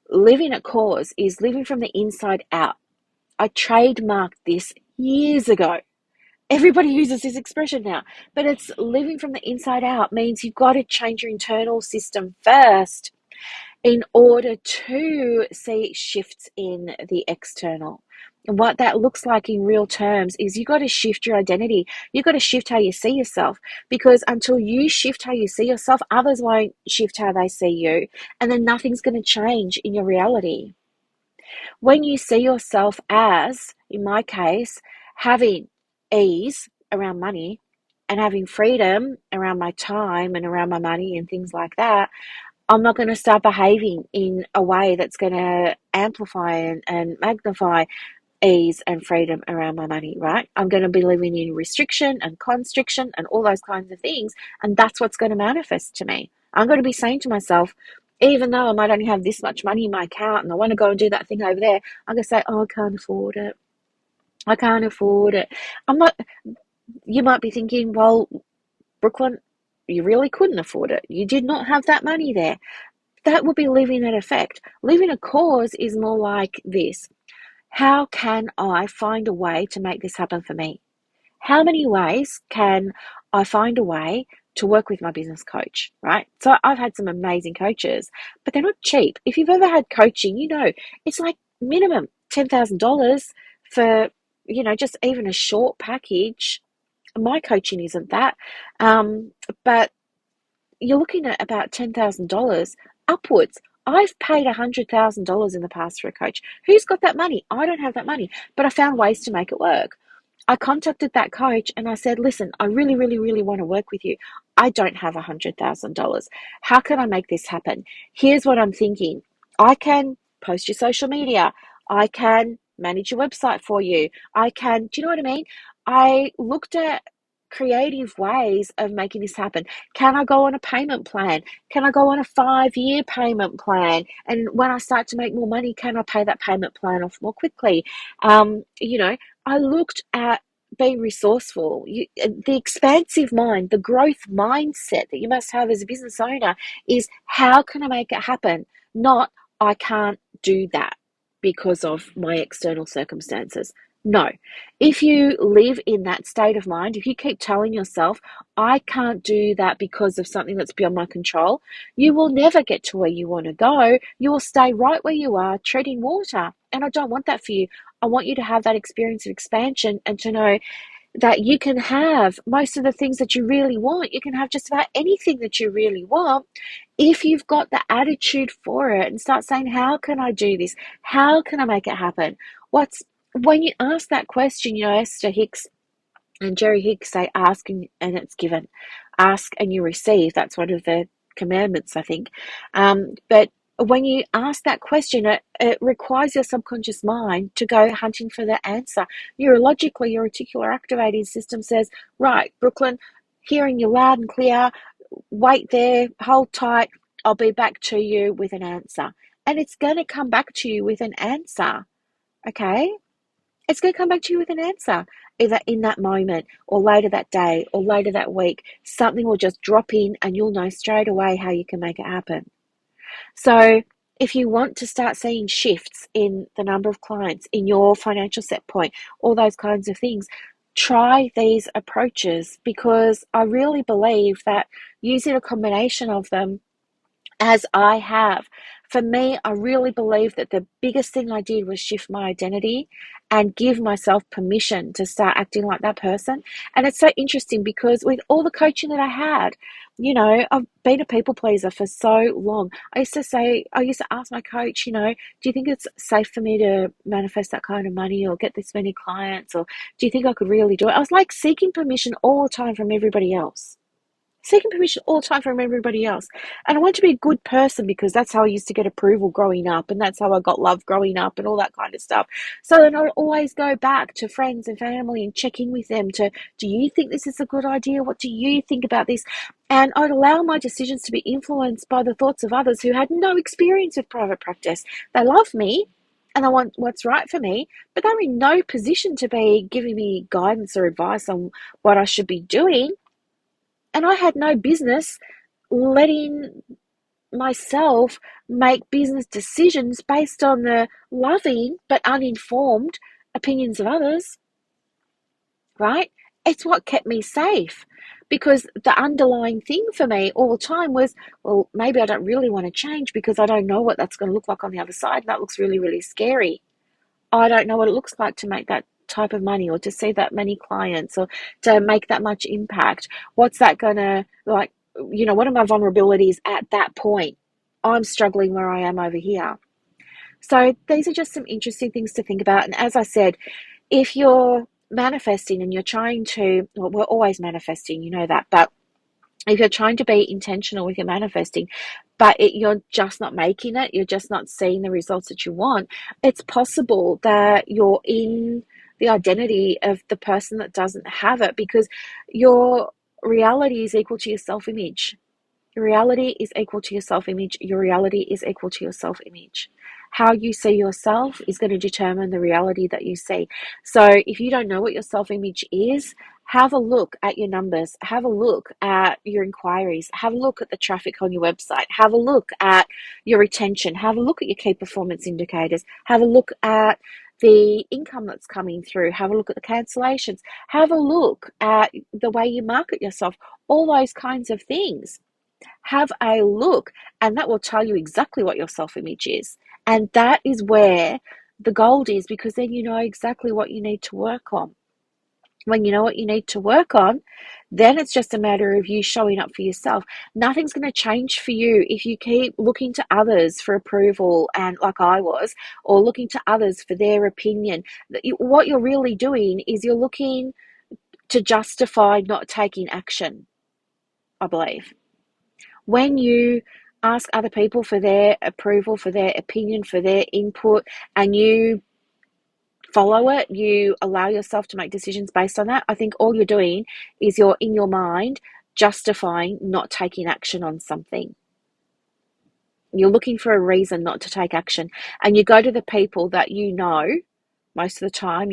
living at cause is living from the inside out. I trademarked this years ago. Everybody uses this expression now, but it's living from the inside out means you've got to change your internal system first in order to see shifts in the external. And what that looks like in real terms is you got to shift your identity. You got to shift how you see yourself, because until you shift how you see yourself, others won't shift how they see you. And then nothing's going to change in your reality. When you see yourself as, in my case, having ease around money and having freedom around my time and around my money and things like that, I'm not going to start behaving in a way that's going to amplify and magnify ease and freedom around my money, right? I'm going to be living in restriction and constriction and all those kinds of things. And that's what's going to manifest to me. I'm going to be saying to myself, even though I might only have this much money in my account and I want to go and do that thing over there, I'm going to say, oh, I can't afford it. I can't afford it. I'm not, you might be thinking, well, Brooklyn, you really couldn't afford it. You did not have that money there. That would be living at effect. Living a cause is more like this. How can I find a way to make this happen for me? How many ways can I find a way to work with my business coach, right? So I've had some amazing coaches, but they're not cheap. If you've ever had coaching, it's like minimum $10,000 for, just even a short package. My coaching isn't that. But you're looking at about $10,000 upwards. I've paid $100,000 in the past for a coach. Who's got that money? I don't have that money, but I found ways to make it work. I contacted that coach and I said, listen, I really, really, really want to work with you. I don't have $100,000. How can I make this happen? Here's what I'm thinking. I can post your social media. I can manage your website for you. Do you know what I mean? I looked at creative ways of making this happen. Can I go on a payment plan? Can I go on a 5-year payment plan? And when I start to make more money, can I pay that payment plan off more quickly? I looked at being resourceful. The expansive mind, the growth mindset that you must have as a business owner is, how can I make it happen? Not, I can't do that because of my external circumstances. No. If you live in that state of mind, if you keep telling yourself, I can't do that because of something that's beyond my control, you will never get to where you want to go. You will stay right where you are, treading water. And I don't want that for you. I want you to have that experience of expansion and to know that you can have most of the things that you really want. You can have just about anything that you really want if you've got the attitude for it and start saying, how can I do this? How can I make it happen? When you ask that question, Esther Hicks and Jerry Hicks say, ask and it's given. Ask and you receive. That's one of the commandments, I think. But when you ask that question, it requires your subconscious mind to go hunting for the answer. Neurologically, your reticular activating system says, right, Brooklyn, hearing you loud and clear, wait there, hold tight, I'll be back to you with an answer. And it's going to come back to you with an answer, okay? It's going to come back to you with an answer, either in that moment or later that day or later that week. Something will just drop in and you'll know straight away how you can make it happen. So if you want to start seeing shifts in the number of clients, in your financial set point, all those kinds of things, try these approaches, because I really believe that using a combination of them, as I have. For me, I really believe that the biggest thing I did was shift my identity and give myself permission to start acting like that person. And it's so interesting because with all the coaching that I had, I've been a people pleaser for so long. I used to ask my coach, do you think it's safe for me to manifest that kind of money or get this many clients? Or do you think I could really do it? I was like seeking permission all the time from everybody else. Seeking permission all the time from everybody else. And I want to be a good person because that's how I used to get approval growing up, and that's how I got love growing up and all that kind of stuff. So then I'll always go back to friends and family and check in with them to, do you think this is a good idea? What do you think about this? And I'd allow my decisions to be influenced by the thoughts of others who had no experience with private practice. They love me and they want what's right for me, but they're in no position to be giving me guidance or advice on what I should be doing. And I had no business letting myself make business decisions based on the loving but uninformed opinions of others, right? It's what kept me safe, because the underlying thing for me all the time was, well, maybe I don't really want to change because I don't know what that's going to look like on the other side. And that looks really, really scary. I don't know what it looks like to make that type of money or to see that many clients or to make that much impact. What's that going to, like, what are my vulnerabilities at that point? I'm struggling where I am over here. So these are just some interesting things to think about. And as I said, if you're manifesting and you're trying to, well, we're always manifesting, that, but if you're trying to be intentional with your manifesting, but you're just not making it, you're just not seeing the results that you want, it's possible that you're in the identity of the person that doesn't have it, because your reality is equal to your self-image. Your reality is equal to your self-image. Your reality is equal to your self-image. How you see yourself is going to determine the reality that you see. So if you don't know what your self-image is, have a look at your numbers. Have a look at your inquiries. Have a look at the traffic on your website. Have a look at your retention. Have a look at your key performance indicators. Have a look at the income that's coming through. Have a look at the cancellations. Have a look at the way you market yourself. All those kinds of things. Have a look, and that will tell you exactly what your self-image is. And that is where the gold is, because then you know exactly what you need to work on. When you know what you need to work on, then it's just a matter of you showing up for yourself. Nothing's going to change for you if you keep looking to others for approval, and like I was, or looking to others for their opinion. What you're really doing is you're looking to justify not taking action, I believe. When you ask other people for their approval, for their opinion, for their input, and you follow it, you allow yourself to make decisions based on that, I think all you're doing is you're in your mind justifying not taking action on something. You're looking for a reason not to take action, and you go to the people that most of the time,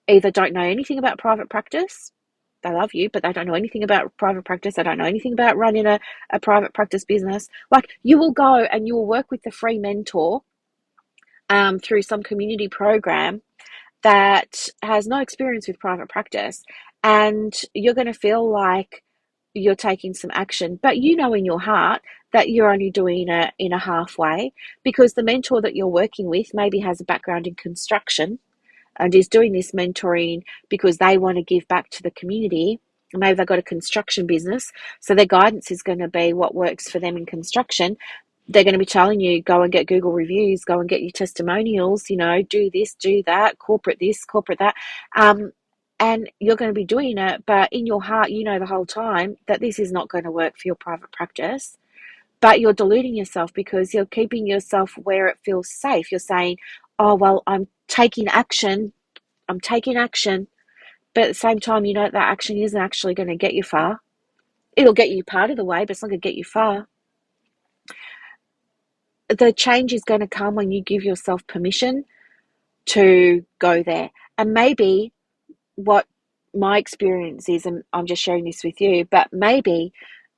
either don't know anything about private practice. They love you, but they don't know anything about private practice. They don't know anything about running a private practice business. Like, you will go and you will work with the free mentor through some community program that has no experience with private practice, and you're going to feel like you're taking some action, but you know in your heart that you're only doing it in a halfway, because the mentor that you're working with maybe has a background in construction and is doing this mentoring because they want to give back to the community. Maybe they've got a construction business, so their guidance is going to be what works for them in construction. They're going to be telling you, go and get Google reviews, go and get your testimonials, do this, do that, corporate this, corporate that. And you're going to be doing it, but in your heart, you know the whole time that this is not going to work for your private practice. But you're deluding yourself because you're keeping yourself where it feels safe. You're saying, oh, well, I'm taking action. I'm taking action. But at the same time, you know that action isn't actually going to get you far. It'll get you part of the way, but it's not going to get you far. The change is going to come when you give yourself permission to go there. And maybe what my experience is, and I'm just sharing this with you, but maybe,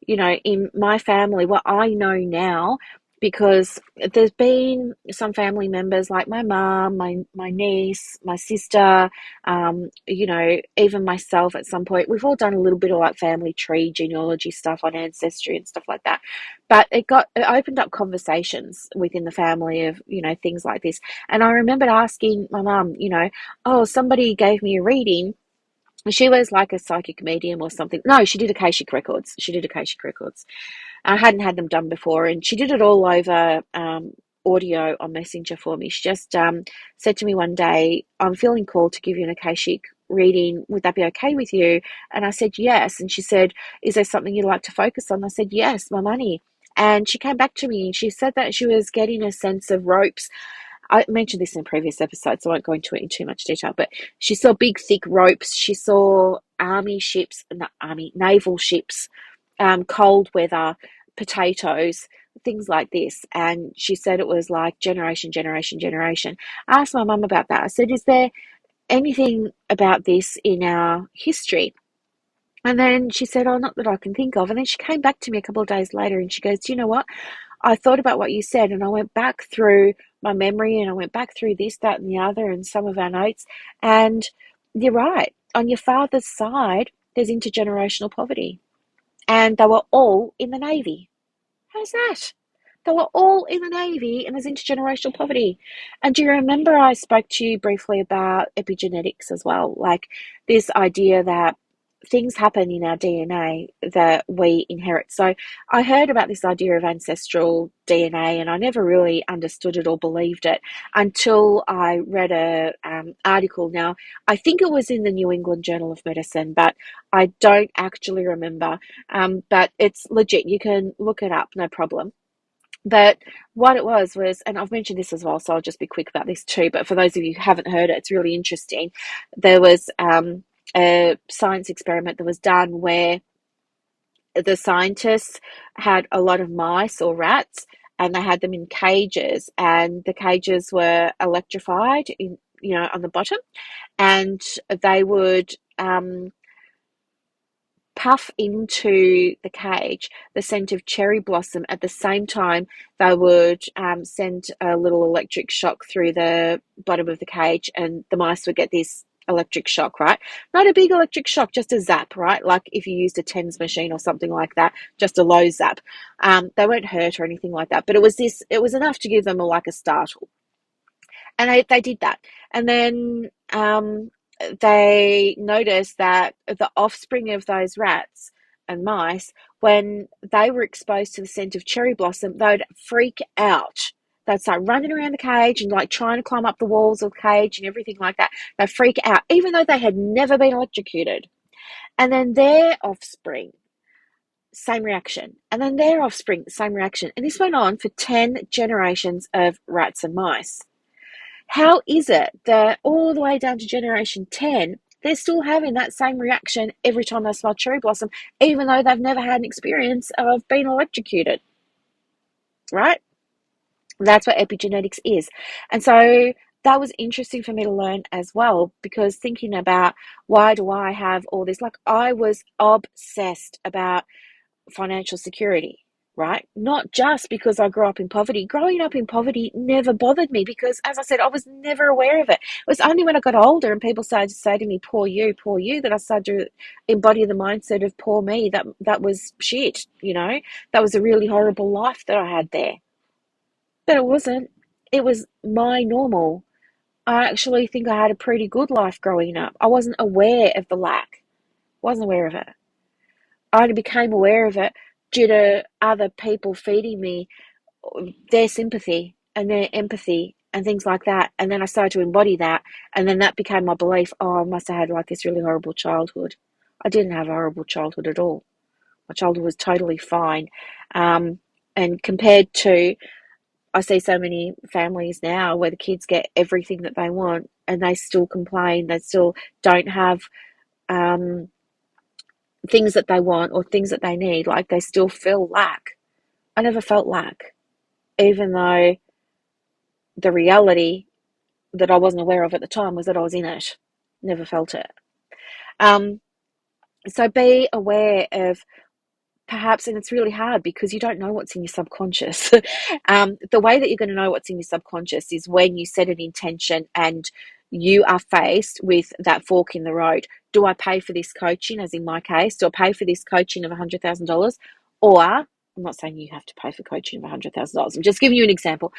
in my family, what I know now, because there's been some family members like my mom, my niece, my sister, even myself at some point, we've all done a little bit of like family tree genealogy stuff on Ancestry and stuff like that. But it opened up conversations within the family of, things like this. And I remembered asking my mom, oh, somebody gave me a reading. She was like a psychic medium or something. No, she did Akashic records. I hadn't had them done before, and she did it all over audio on Messenger for me. She just said to me one day, I'm feeling called to give you an Akashic reading. Would that be okay with you? And I said, yes. And she said, is there something you'd like to focus on? I said, yes, my money. And she came back to me and she said that she was getting a sense of ropes. I mentioned this in previous episodes, so I won't go into it in too much detail, but she saw big, thick ropes. She saw naval ships, cold weather, potatoes, things like this. And she said it was like generation, generation, generation. I asked my mum about that. I said, is there anything about this in our history? And then she said, oh, not that I can think of. And then she came back to me a couple of days later and she goes, do you know what? I thought about what you said and I went back through my memory and I went back through this, that, and the other and some of our notes. And you're right. On your father's side, there's intergenerational poverty. And they were all in the Navy. How's that? They were all in the Navy and there's intergenerational poverty. And do you remember I spoke to you briefly about epigenetics as well? Like this idea that things happen in our DNA that we inherit. So I heard about this idea of ancestral DNA and I never really understood it or believed it until I read a article. Now, I think it was in the New England Journal of Medicine, but I don't actually remember. But it's legit. You can look it up, no problem. But what it was, and I've mentioned this as well, so I'll just be quick about this too, but for those of you who haven't heard it, it's really interesting. There was a science experiment that was done where the scientists had a lot of mice or rats and they had them in cages, and the cages were electrified on the bottom, and they would puff into the cage the scent of cherry blossom. At the same time, they would send a little electric shock through the bottom of the cage, and the mice would get this electric shock, right? Not a big electric shock, just a zap, right? Like if you used a TENS machine or something like that, just a low zap. They weren't hurt or anything like that, but it was enough to give them a startle. And they did that. And then they noticed that the offspring of those rats and mice, when they were exposed to the scent of cherry blossom, they'd freak out. They'd start running around the cage and trying to climb up the walls of the cage and everything like that. They'd freak out, even though they had never been electrocuted. And then their offspring, same reaction. And then their offspring, same reaction. And this went on for 10 generations of rats and mice. How is it that all the way down to generation 10, they're still having that same reaction every time they smell cherry blossom, even though they've never had an experience of being electrocuted, right? That's what epigenetics is. And so that was interesting for me to learn as well, because thinking about why do I have all this, like I was obsessed about financial security, right? Not just because I grew up in poverty. Growing up in poverty never bothered me because, as I said, I was never aware of it. It was only when I got older and people started to say to me, poor you, that I started to embody the mindset of poor me, that was shit, that was a really horrible life that I had there. But it wasn't. It was my normal. I actually think I had a pretty good life growing up. I wasn't aware of the lack. Wasn't aware of it. I only became aware of it due to other people feeding me their sympathy and their empathy and things like that. And then I started to embody that. And then that became my belief. Oh, I must have had like this really horrible childhood. I didn't have a horrible childhood at all. My childhood was totally fine. Um, and compared to, I see so many families now where the kids get everything that they want and they still complain. They still don't have um, things that they want or things that they need. Like they still feel lack. I never felt lack, even though the reality that I wasn't aware of at the time was that I was in it. Never felt it. Um, so be aware of perhaps, and it's really hard because you don't know what's in your subconscious. The way that you're going to know what's in your subconscious is when you set an intention and you are faced with that fork in the road. Do I pay for this coaching, as in my case? Do I pay for this coaching of $100,000? Or I'm not saying you have to pay for coaching of $100,000. I'm just giving you an example.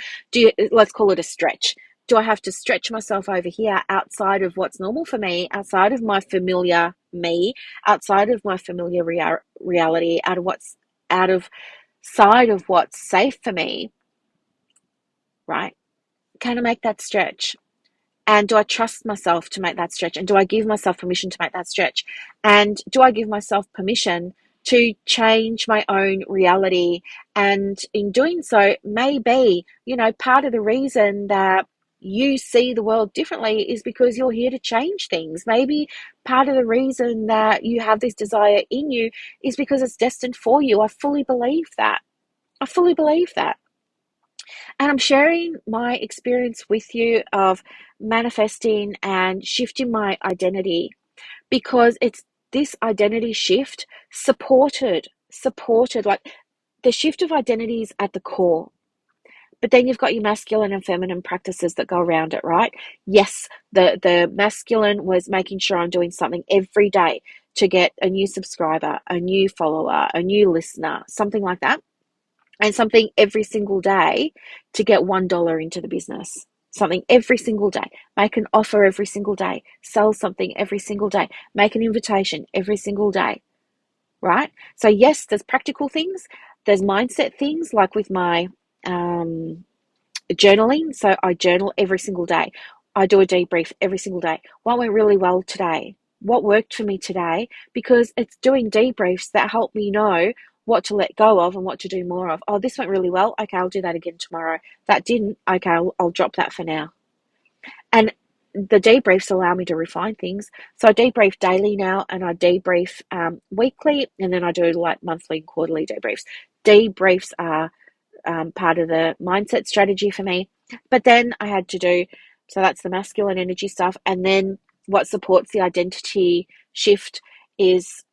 Let's call it a stretch. Do I have to stretch myself over here outside of what's normal for me, outside of my familiar me, outside of my familiar reality, out of side of what's safe for me, right? Can I make that stretch? And do I trust myself to make that stretch? And do I give myself permission to make that stretch? And do I give myself permission to change my own reality? And in doing so, maybe, part of the reason that you see the world differently is because you're here to change things. Maybe part of the reason that you have this desire in you is because it's destined for you. I fully believe that. I fully believe that. And I'm sharing my experience with you of manifesting and shifting my identity because it's this identity shift supported, like the shift of identity is at the core. But then you've got your masculine and feminine practices that go around it, right? Yes, the masculine was making sure I'm doing something every day to get a new subscriber, a new follower, a new listener, something like that, and something every single day to get $1 into the business. Something every single day. Make an offer every single day. Sell something every single day. Make an invitation every single day. Right? So, yes, there's practical things, there's mindset things, like with my journaling. So, I journal every single day. I do a debrief every single day. What went really well today? What worked for me today? Because it's doing debriefs that help me know what to let go of and what to do more of. Oh, this went really well. Okay, I'll do that again tomorrow. That didn't. Okay, I'll drop that for now. And the debriefs allow me to refine things. So I debrief daily now, and I debrief weekly, and then I do like monthly and quarterly debriefs. Debriefs are part of the mindset strategy for me. But then I had to do, so that's the masculine energy stuff. And then what supports the identity shift is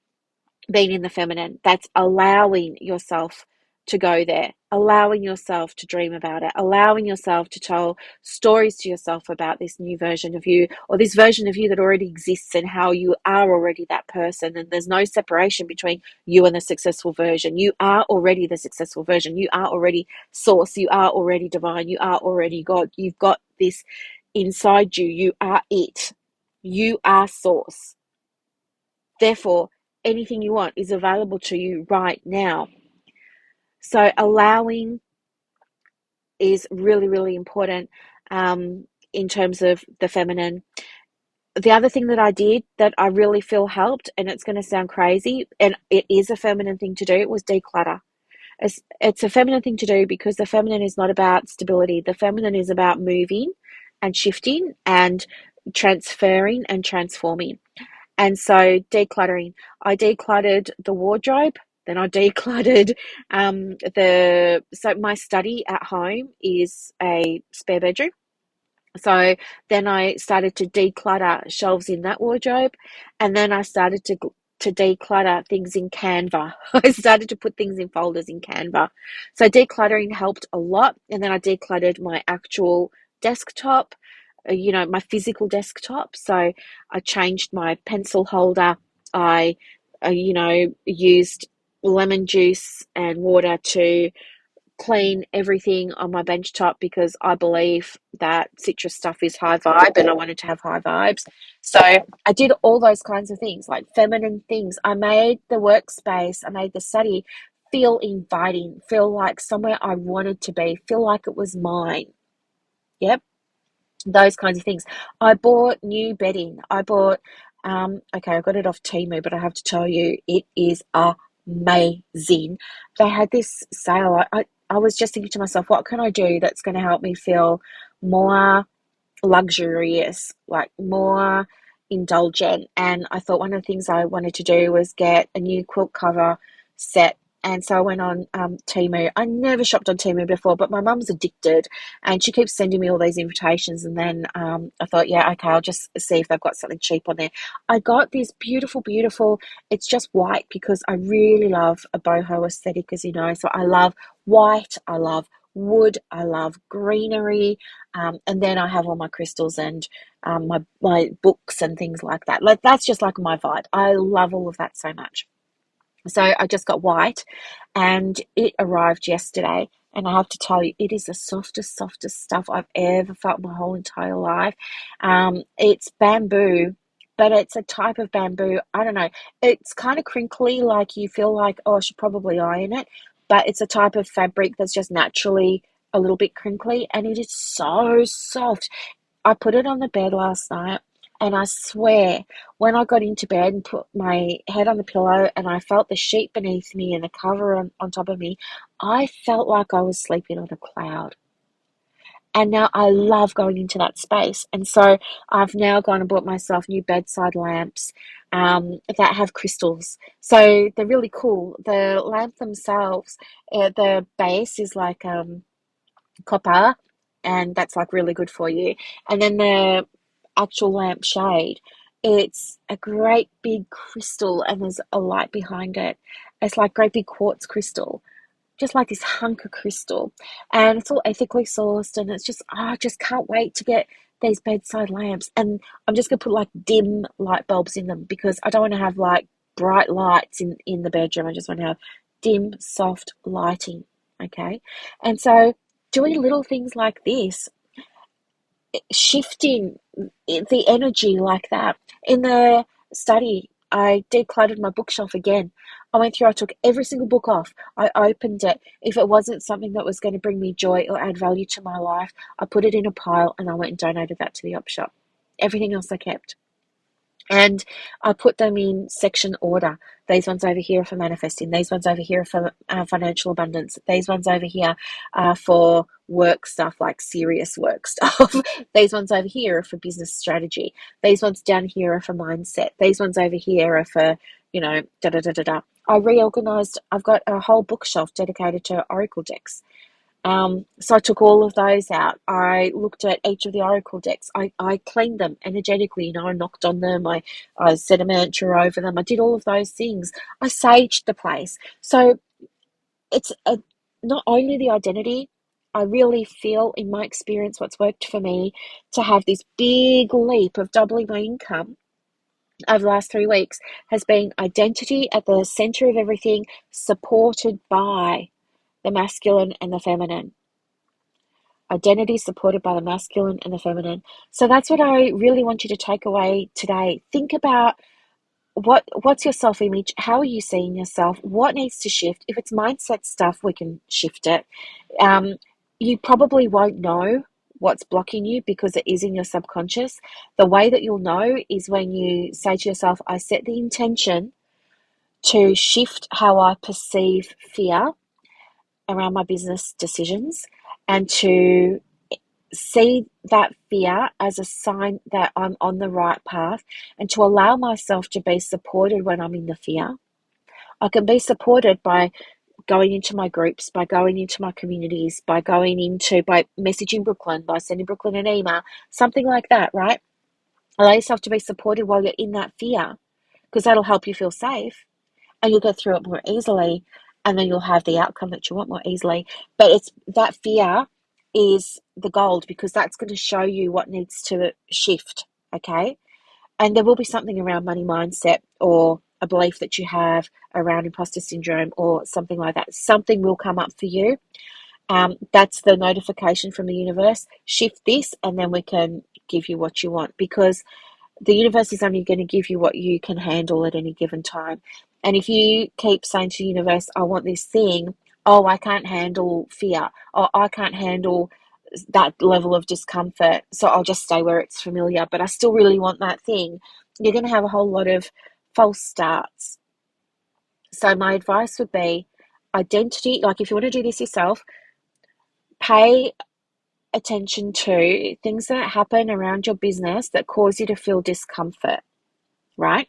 being in the feminine. That's allowing yourself to go there, allowing yourself to dream about it, allowing yourself to tell stories to yourself about this new version of you, or this version of you that already exists, and how you are already that person. And there's no separation between you and the successful version. You are already the successful version. You are already source. You are already divine. You are already God. You've got this inside you. You are it. You are source. Therefore, anything you want is available to you right now. So allowing is really, really important in terms of the feminine. The other thing that I did that I really feel helped, and it's going to sound crazy, and it is a feminine thing to do, was declutter. It's a feminine thing to do because the feminine is not about stability. The feminine is about moving and shifting and transferring and transforming. And so decluttering, I decluttered the wardrobe, then I decluttered so my study at home is a spare bedroom. So then I started to declutter shelves in that wardrobe, and then I started to declutter things in Canva. I started to put things in folders in Canva. So decluttering helped a lot, and then I decluttered my actual desktop, my physical desktop. So I changed my pencil holder. I, used lemon juice and water to clean everything on my bench top because I believe that citrus stuff is high vibe and I wanted to have high vibes. So I did all those kinds of things, like feminine things. I made the workspace, I made the study feel inviting, feel like somewhere I wanted to be, feel like it was mine. Yep, those kinds of things. I bought new bedding. Okay, I got it off Temu, but I have to tell you, it is amazing. They had this sale. I was just thinking to myself, what can I do that's going to help me feel more luxurious, like more indulgent. And I thought one of the things I wanted to do was get a new quilt cover set. And so I went on Temu. I never shopped on Temu before, but my mum's addicted and she keeps sending me all these invitations. And then I thought, yeah, okay, I'll just see if they've got something cheap on there. I got this beautiful, beautiful, it's just white because I really love a boho aesthetic, as you know. So I love white, I love wood, I love greenery. And then I have all my crystals and my books and things like that. Like that's just like my vibe. I love all of that so much. So I just got white, and it arrived yesterday. And I have to tell you, it is the softest, softest stuff I've ever felt my whole entire life. It's bamboo, but it's a type of bamboo. I don't know. It's kind of crinkly, like you feel like, oh, I should probably iron it. But it's a type of fabric that's just naturally a little bit crinkly, and it is so soft. I put it on the bed last night, and I swear, when I got into bed and put my head on the pillow and I felt the sheet beneath me and the cover on top of me, I felt like I was sleeping on a cloud. And now I love going into that space. And so I've now gone and bought myself new bedside lamps that have crystals. So they're really cool. The lamp themselves, the base is like copper, and that's like really good for you. And then the actual lamp shade, it's a great big crystal, and there's a light behind it. It's like great big quartz crystal, just like this hunk of crystal, and it's all ethically sourced. And it's just, I just can't wait to get these bedside lamps. And I'm just gonna put like dim light bulbs in them because I don't want to have like bright lights in the bedroom. I just want to have dim, soft lighting. Okay, and so doing little things like this, shifting the energy like that. In the study, I decluttered my bookshelf again. I went through, I took every single book off. I opened it. If it wasn't something that was going to bring me joy or add value to my life, I put it in a pile and I went and donated that to the op shop. Everything else I kept. And I put them in section order. These ones over here are for manifesting. These ones over here are for financial abundance. These ones over here are for work stuff, like serious work stuff. These ones over here are for business strategy. These ones down here are for mindset. These ones over here are for, da da da da da. I reorganized. I've got a whole bookshelf dedicated to oracle decks. So I took all of those out. I looked at each of the oracle decks. I cleaned them energetically. I knocked on them. I set a mantra over them. I did all of those things. I saged the place. So it's not only the identity. I really feel, in my experience, what's worked for me to have this big leap of doubling my income over the last 3 weeks has been identity at the center of everything, supported by the masculine and the feminine. Identity supported by the masculine and the feminine. So that's what I really want you to take away today. Think about what's your self-image? How are you seeing yourself? What needs to shift? If it's mindset stuff, we can shift it. You probably won't know what's blocking you because it is in your subconscious. The way that you'll know is when you say to yourself, I set the intention to shift how I perceive fear around my business decisions, and to see that fear as a sign that I'm on the right path, and to allow myself to be supported when I'm in the fear. I can be supported by going into my groups, by going into my communities, by messaging Brooklyn, by sending Brooklyn an email, something like that, right? Allow yourself to be supported while you're in that fear, because that'll help you feel safe and you'll get through it more easily, and then you'll have the outcome that you want more easily. But it's that fear is the gold, because that's going to show you what needs to shift, okay? And there will be something around money mindset, or a belief that you have around imposter syndrome, or something like that. Something will come up for you. That's the notification from the universe. Shift this, and then we can give you what you want, because the universe is only going to give you what you can handle at any given time. And if you keep saying to the universe, I want this thing, oh, I can't handle fear, or I can't handle that level of discomfort, so I'll just stay where it's familiar, but I still really want that thing, you're going to have a whole lot of false starts. So my advice would be identity, like if you want to do this yourself, pay attention to things that happen around your business that cause you to feel discomfort, right?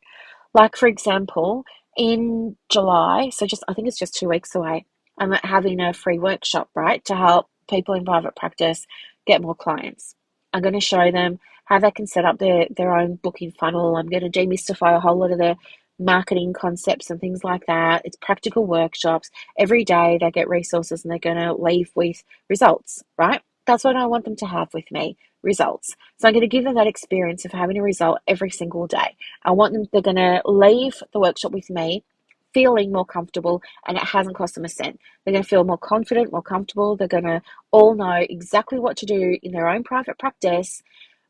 Like, for example, in July, so I think it's just 2 weeks away, I'm having a free workshop, right, to help people in private practice get more clients. I'm going to show them how they can set up their own booking funnel. I'm going to demystify a whole lot of the marketing concepts and things like that. It's practical workshops. Every day they get resources and they're going to leave with results, right? That's what I want them to have with me, results. So I'm going to give them that experience of having a result every single day. They're going to leave the workshop with me feeling more comfortable, and it hasn't cost them a cent. They're going to feel more confident, more comfortable. They're going to all know exactly what to do in their own private practice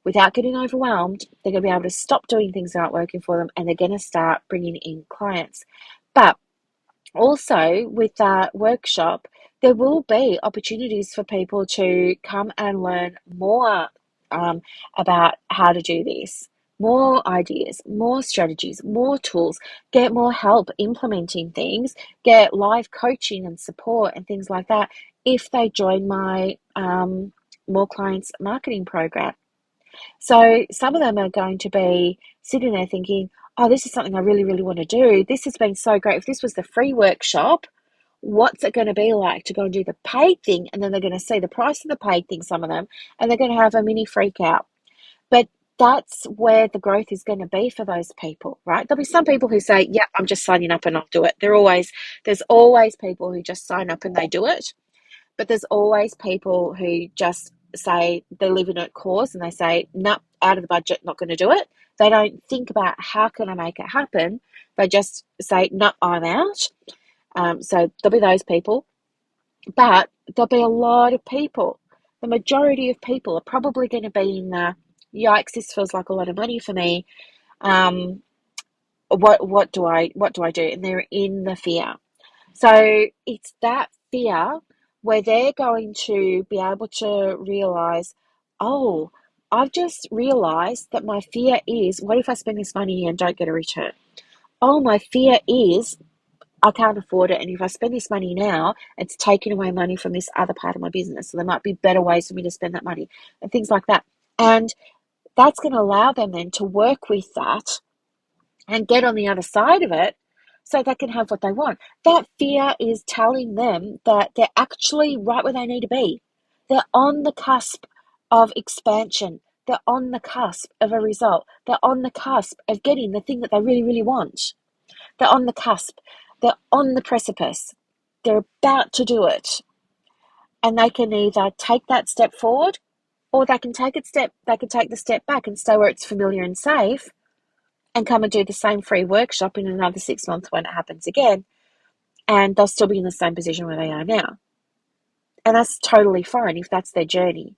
without getting overwhelmed. They're going to be able to stop doing things that aren't working for them, and they're going to start bringing in clients. But also, with that workshop, there will be opportunities for people to come and learn more um, about how to do this, more ideas, more strategies, more tools, get more help implementing things, get live coaching and support and things like that if they join my More Clients marketing program. So some of them are going to be sitting there thinking, oh, this is something I really, really want to do. This has been so great. If this was the free workshop, what's it going to be like to go and do the paid thing? And then they're going to see the price of the paid thing, some of them, and they're going to have a mini freak out. But that's where the growth is going to be for those people, right? There'll be some people who say, yeah, I'm just signing up and I'll do it. There's always people who just sign up and they do it. But there's always people who just say they live in a cause and they say, nope, out of the budget, not going to do it. They don't think about how can I make it happen. They just say, no, I'm out. So there'll be those people. But there'll be a lot of people. The majority of people are probably going to be in the, yikes, this feels like a lot of money for me. What do I do? And they're in the fear. So it's that fear where they're going to be able to realize, oh, I've just realized that my fear is, what if I spend this money and don't get a return? Oh, my fear is I can't afford it. And if I spend this money now, it's taking away money from this other part of my business. So there might be better ways for me to spend that money and things like that. And that's going to allow them then to work with that and get on the other side of it so they can have what they want. That fear is telling them that they're actually right where they need to be. They're on the cusp of expansion. They're on the cusp of a result. They're on the cusp of getting the thing that they really, really want. They're on the cusp. They're on the precipice. They're about to do it. And they can either take that step forward, or they can take the step back and stay where it's familiar and safe, and come and do the same free workshop in another 6 months when it happens again, and they'll still be in the same position where they are now. And that's totally fine if that's their journey.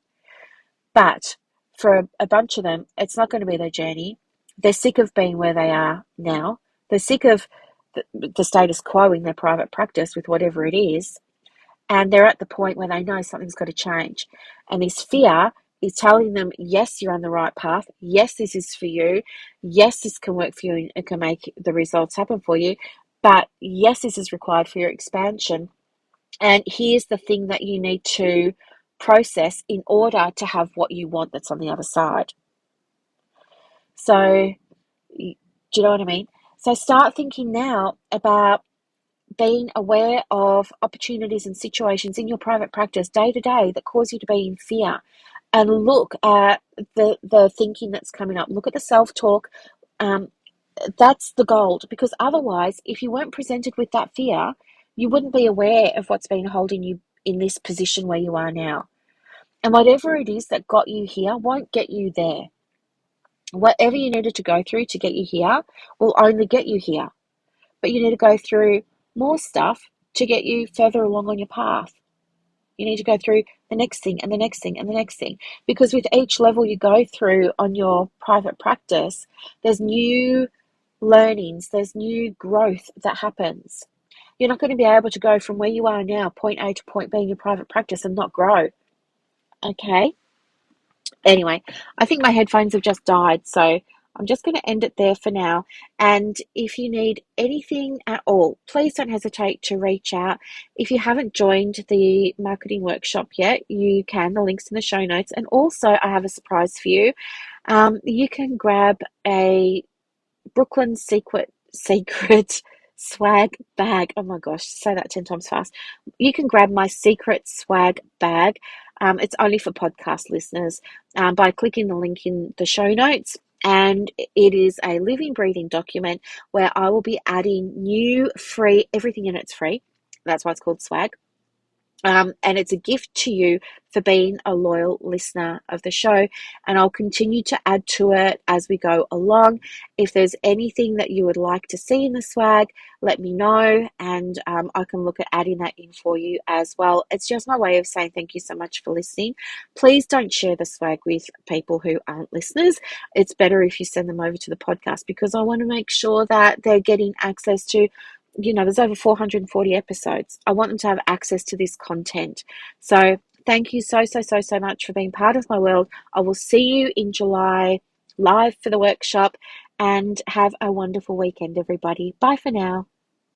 But for a bunch of them, it's not going to be their journey. They're sick of being where they are now. They're sick of the status quo in their private practice with whatever it is. And they're at the point where they know something's got to change. And this fear is telling them, yes, you're on the right path. Yes, this is for you. Yes, this can work for you and it can make the results happen for you. But yes, this is required for your expansion. And here's the thing that you need to process in order to have what you want that's on the other side. So, do you know what I mean? So start thinking now about being aware of opportunities and situations in your private practice day to day that cause you to be in fear, and look at the thinking that's coming up. Look at the self-talk. Um, that's the gold, because otherwise, if you weren't presented with that fear, you wouldn't be aware of what's been holding you in this position where you are now. And whatever it is that got you here won't get you there. Whatever you needed to go through to get you here will only get you here. But you need to go through more stuff to get you further along on your path. You need to go through the next thing and the next thing and the next thing. Because with each level you go through on your private practice, there's new learnings, there's new growth that happens. You're not going to be able to go from where you are now, point A to point B in your private practice, and not grow. Okay? Anyway, I think my headphones have just died, so I'm just going to end it there for now. And if you need anything at all, please don't hesitate to reach out. If you haven't joined the marketing workshop yet, you can. The link's in the show notes. And also, I have a surprise for you. You can grab a Brooklyn secret swag bag. Oh my gosh, say that 10 times fast. You can grab my secret swag bag. It's only for podcast listeners, by clicking the link in the show notes. And it is a living, breathing document where I will be adding new free, everything in it's free. That's why it's called swag. And it's a gift to you for being a loyal listener of the show. And I'll continue to add to it as we go along. If there's anything that you would like to see in the swag, let me know, and I can look at adding that in for you as well. It's just my way of saying thank you so much for listening. Please don't share the swag with people who aren't listeners. It's better if you send them over to the podcast, because I want to make sure that they're getting access to, there's over 440 episodes. I want them to have access to this content. So thank you so, so, so, so much for being part of my world. I will see you in July live for the workshop, and have a wonderful weekend, everybody. Bye for now.